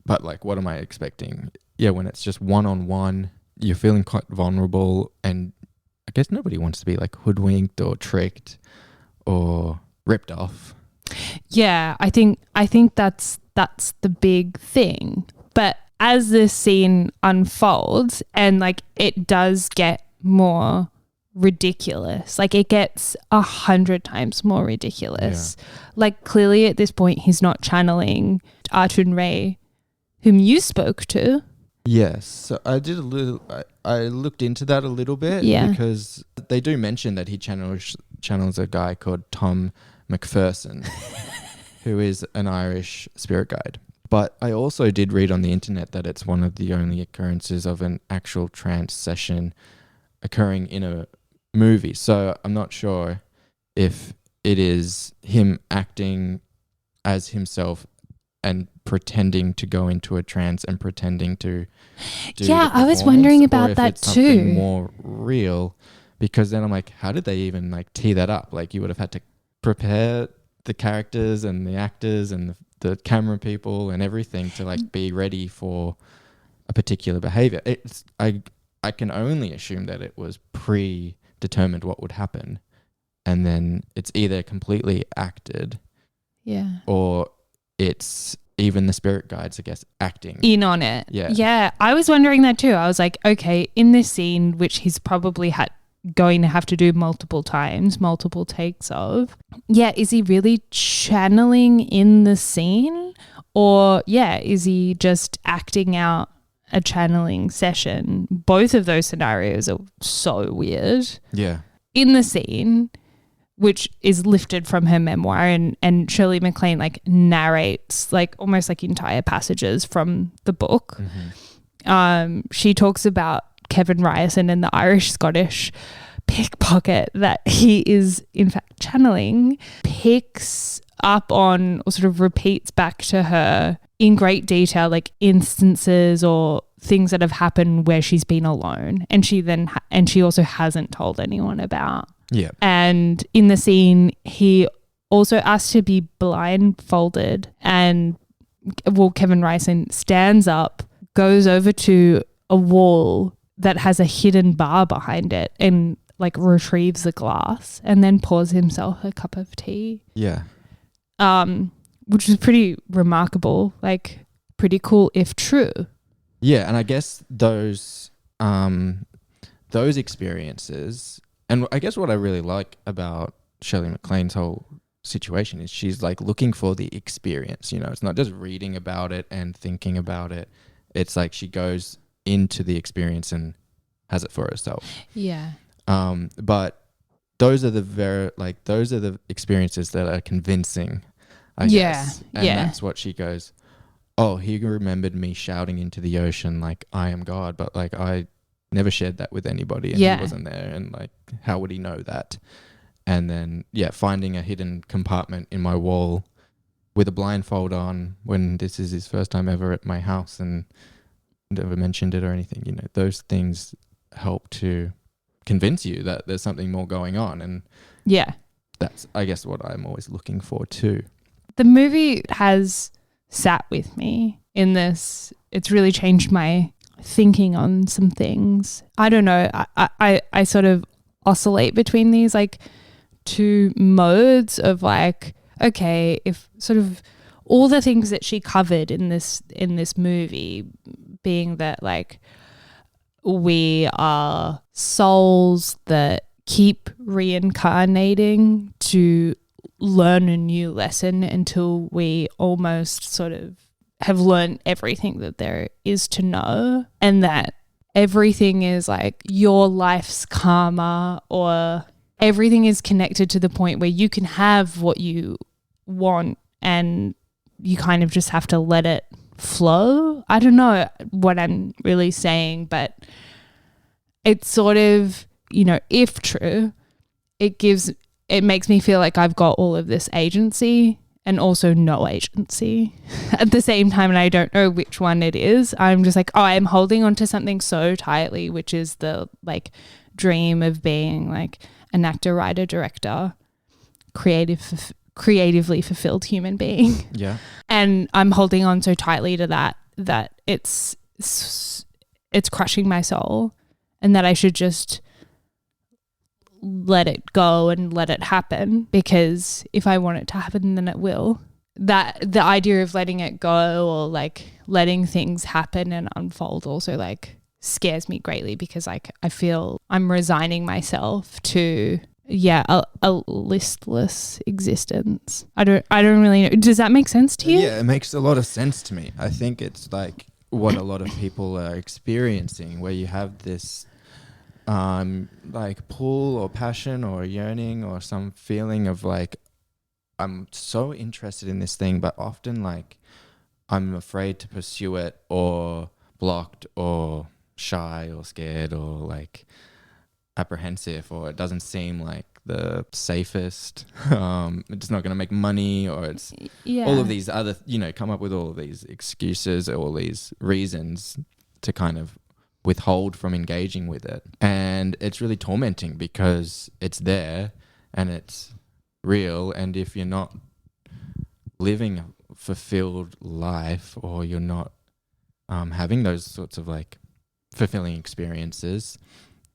S1: But like, what am I expecting? Yeah, when it's just one-on-one, you're feeling quite vulnerable, and I guess nobody wants to be like hoodwinked or tricked or ripped off.
S2: Yeah, I think that's the big thing. But as this scene unfolds and like it does get more ridiculous, like it gets 100 times more ridiculous. Like clearly at this point he's not channeling Ahtun Re, whom you spoke to.
S1: Yes, so I did I looked into that a little bit because they do mention that he channels a guy called Tom McPherson, who is an Irish spirit guide. But I also did read on the internet that it's one of the only occurrences of an actual trance session occurring in a movie. So I'm not sure if it is him acting as himself and pretending to go into a trance and pretending to do
S2: I was wondering about that
S1: it's something
S2: too.
S1: More real, because then I'm like, how did they even like tee that up? Like, you would have had to prepare the characters and the actors and the camera people and everything to like be ready for a particular behavior. I can only assume that it was predetermined what would happen, and then it's either completely acted, or it's even the spirit guides, I guess, acting
S2: in on it.
S1: Yeah.
S2: I was wondering that too. I was like, okay, in this scene, which he's probably going to have to do multiple times, multiple takes of, is he really channeling in the scene, or is he just acting out a channeling session? Both of those scenarios are so weird.
S1: Yeah.
S2: In the scene, which is lifted from her memoir, and Shirley MacLaine like narrates like almost like entire passages from the book. Mm-hmm. She talks about Kevin Ryerson and the Irish-Scottish pickpocket that he is in fact channeling, picks up on or sort of repeats back to her in great detail like instances or things that have happened where she's been alone, and she then and she also hasn't told anyone about.
S1: Yeah.
S2: And in the scene, he also asked to be blindfolded, and Kevin Ryerson stands up, goes over to a wall that has a hidden bar behind it, and like retrieves the glass and then pours himself a cup of tea.
S1: Yeah.
S2: Which is pretty remarkable, like pretty cool if true.
S1: Yeah, and I guess those experiences, and I guess what I really like about Shirley MacLaine's whole situation is she's like looking for the experience, you know. It's not just reading about it and thinking about it. It's like she goes into the experience and has it for herself.
S2: Yeah.
S1: But those are the experiences that are convincing, I
S2: Yeah,
S1: guess. And
S2: yeah.
S1: that's what she goes, oh, he remembered me shouting into the ocean like I am God, but like I never shared that with anybody and he wasn't there, and like how would he know that? And then finding a hidden compartment in my wall with a blindfold on when this is his first time ever at my house and never mentioned it or anything, you know, those things help to convince you that there's something more going on. And that's, I guess, what I'm always looking for too.
S2: The movie has sat with me in this. It's really changed my thinking on some things. I don't know. I sort of oscillate between these like two modes of like, okay, if sort of all the things that she covered in this movie being that like we are souls that keep reincarnating to learn a new lesson until we almost sort of have learned everything that there is to know, and that everything is like your life's karma, or everything is connected to the point where you can have what you want and you kind of just have to let it flow. I don't know what I'm really saying, but it's sort of, you know, if true, it makes me feel like I've got all of this agency and also no agency at the same time, and I don't know which one it is. I'm just like, oh, I'm holding on to something so tightly, which is the like dream of being like an actor, writer, director, creatively fulfilled human being.
S1: Yeah.
S2: And I'm holding on so tightly to that it's crushing my soul, and that I should just let it go and let it happen, because if I want it to happen, then it will. That the idea of letting it go or like letting things happen and unfold also like scares me greatly, because like I feel I'm resigning myself to a listless existence. I don't really know. Does that make sense to you?
S1: Yeah, it makes a lot of sense to me. I think it's like what a lot of people are experiencing, where you have this like pull or passion or yearning or some feeling of like, I'm so interested in this thing, but often like I'm afraid to pursue it, or blocked or shy or scared or like apprehensive, or it doesn't seem like the safest. It's not going to make money, or it's all of these other, you know, come up with all of these excuses, all these reasons to kind of withhold from engaging with it. And it's really tormenting because it's there and it's real. And if you're not living a fulfilled life, or you're not having those sorts of like fulfilling experiences,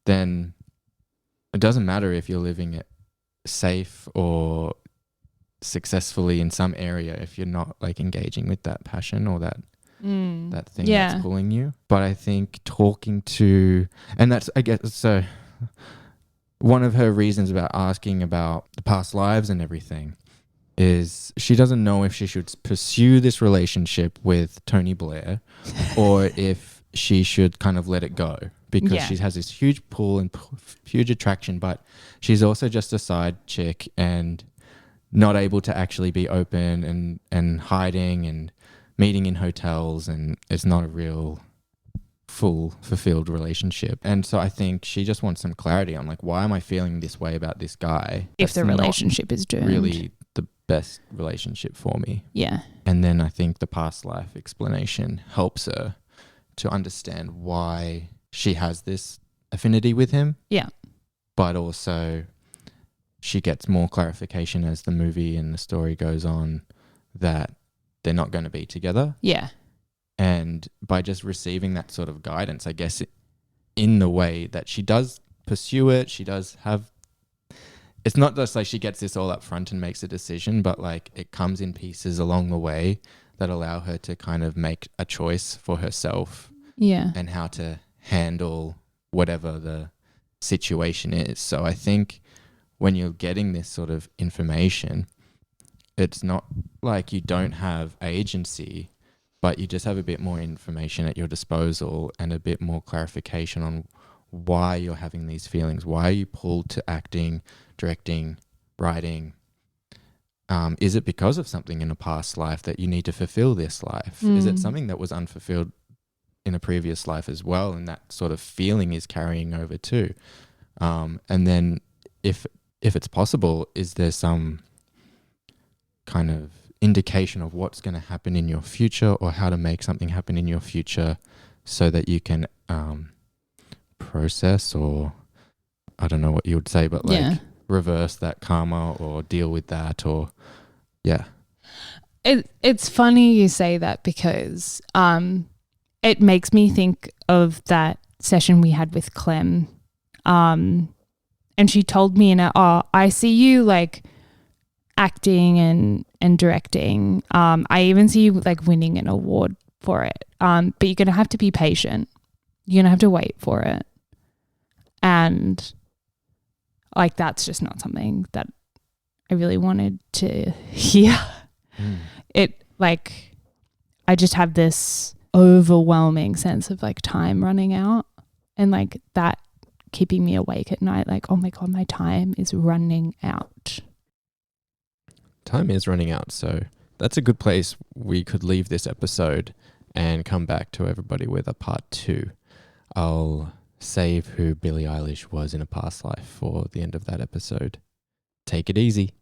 S1: then it doesn't matter if you're living it safe or successfully in some area if you're not like engaging with that passion or that thing that's pulling you. But I think talking to, and that's, I guess, so one of her reasons about asking about the past lives and everything is she doesn't know if she should pursue this relationship with Tony Blair or if she should kind of let it go, because she has this huge pull and huge attraction, but she's also just a side chick and not able to actually be open and hiding and meeting in hotels, and it's not a real full fulfilled relationship. And so I think she just wants some clarity on like, why am I feeling this way about this guy
S2: if the relationship is doomed?
S1: Really the best relationship for me.
S2: Yeah.
S1: And then I think the past life explanation helps her to understand why she has this affinity with him.
S2: Yeah.
S1: But also she gets more clarification as the movie and the story goes on that they're not going to be together.
S2: Yeah.
S1: And by just receiving that sort of guidance, I guess in the way that she does pursue it. She does have, it's not just like she gets this all up front and makes a decision, but like it comes in pieces along the way that allow her to kind of make a choice for herself and how to handle whatever the situation is. So I think when you're getting this sort of information, it's not like you don't have agency, but you just have a bit more information at your disposal and a bit more clarification on why you're having these feelings. Why are you pulled to acting, directing, writing? Is it because of something in a past life that you need to fulfill this life? Is it something that was unfulfilled in a previous life as well, and that sort of feeling is carrying over too? And then if it's possible, is there some kind of indication of what's going to happen in your future, or how to make something happen in your future so that you can process, or I don't know what you would say, but like reverse that karma or deal with that, or
S2: It's funny you say that, because it makes me think of that session we had with Clem, and she told me I see you like acting and directing. I even see you like winning an award for it. But you're gonna have to be patient. You're gonna have to wait for it. And like that's just not something that I really wanted to hear. It like I just have this overwhelming sense of like time running out, and like that keeping me awake at night, like, oh my God, my time is running out.
S1: Time is running out. So that's a good place we could leave this episode and come back to everybody with a part 2. I'll save who Billie Eilish was in a past life for the end of that episode. Take it easy.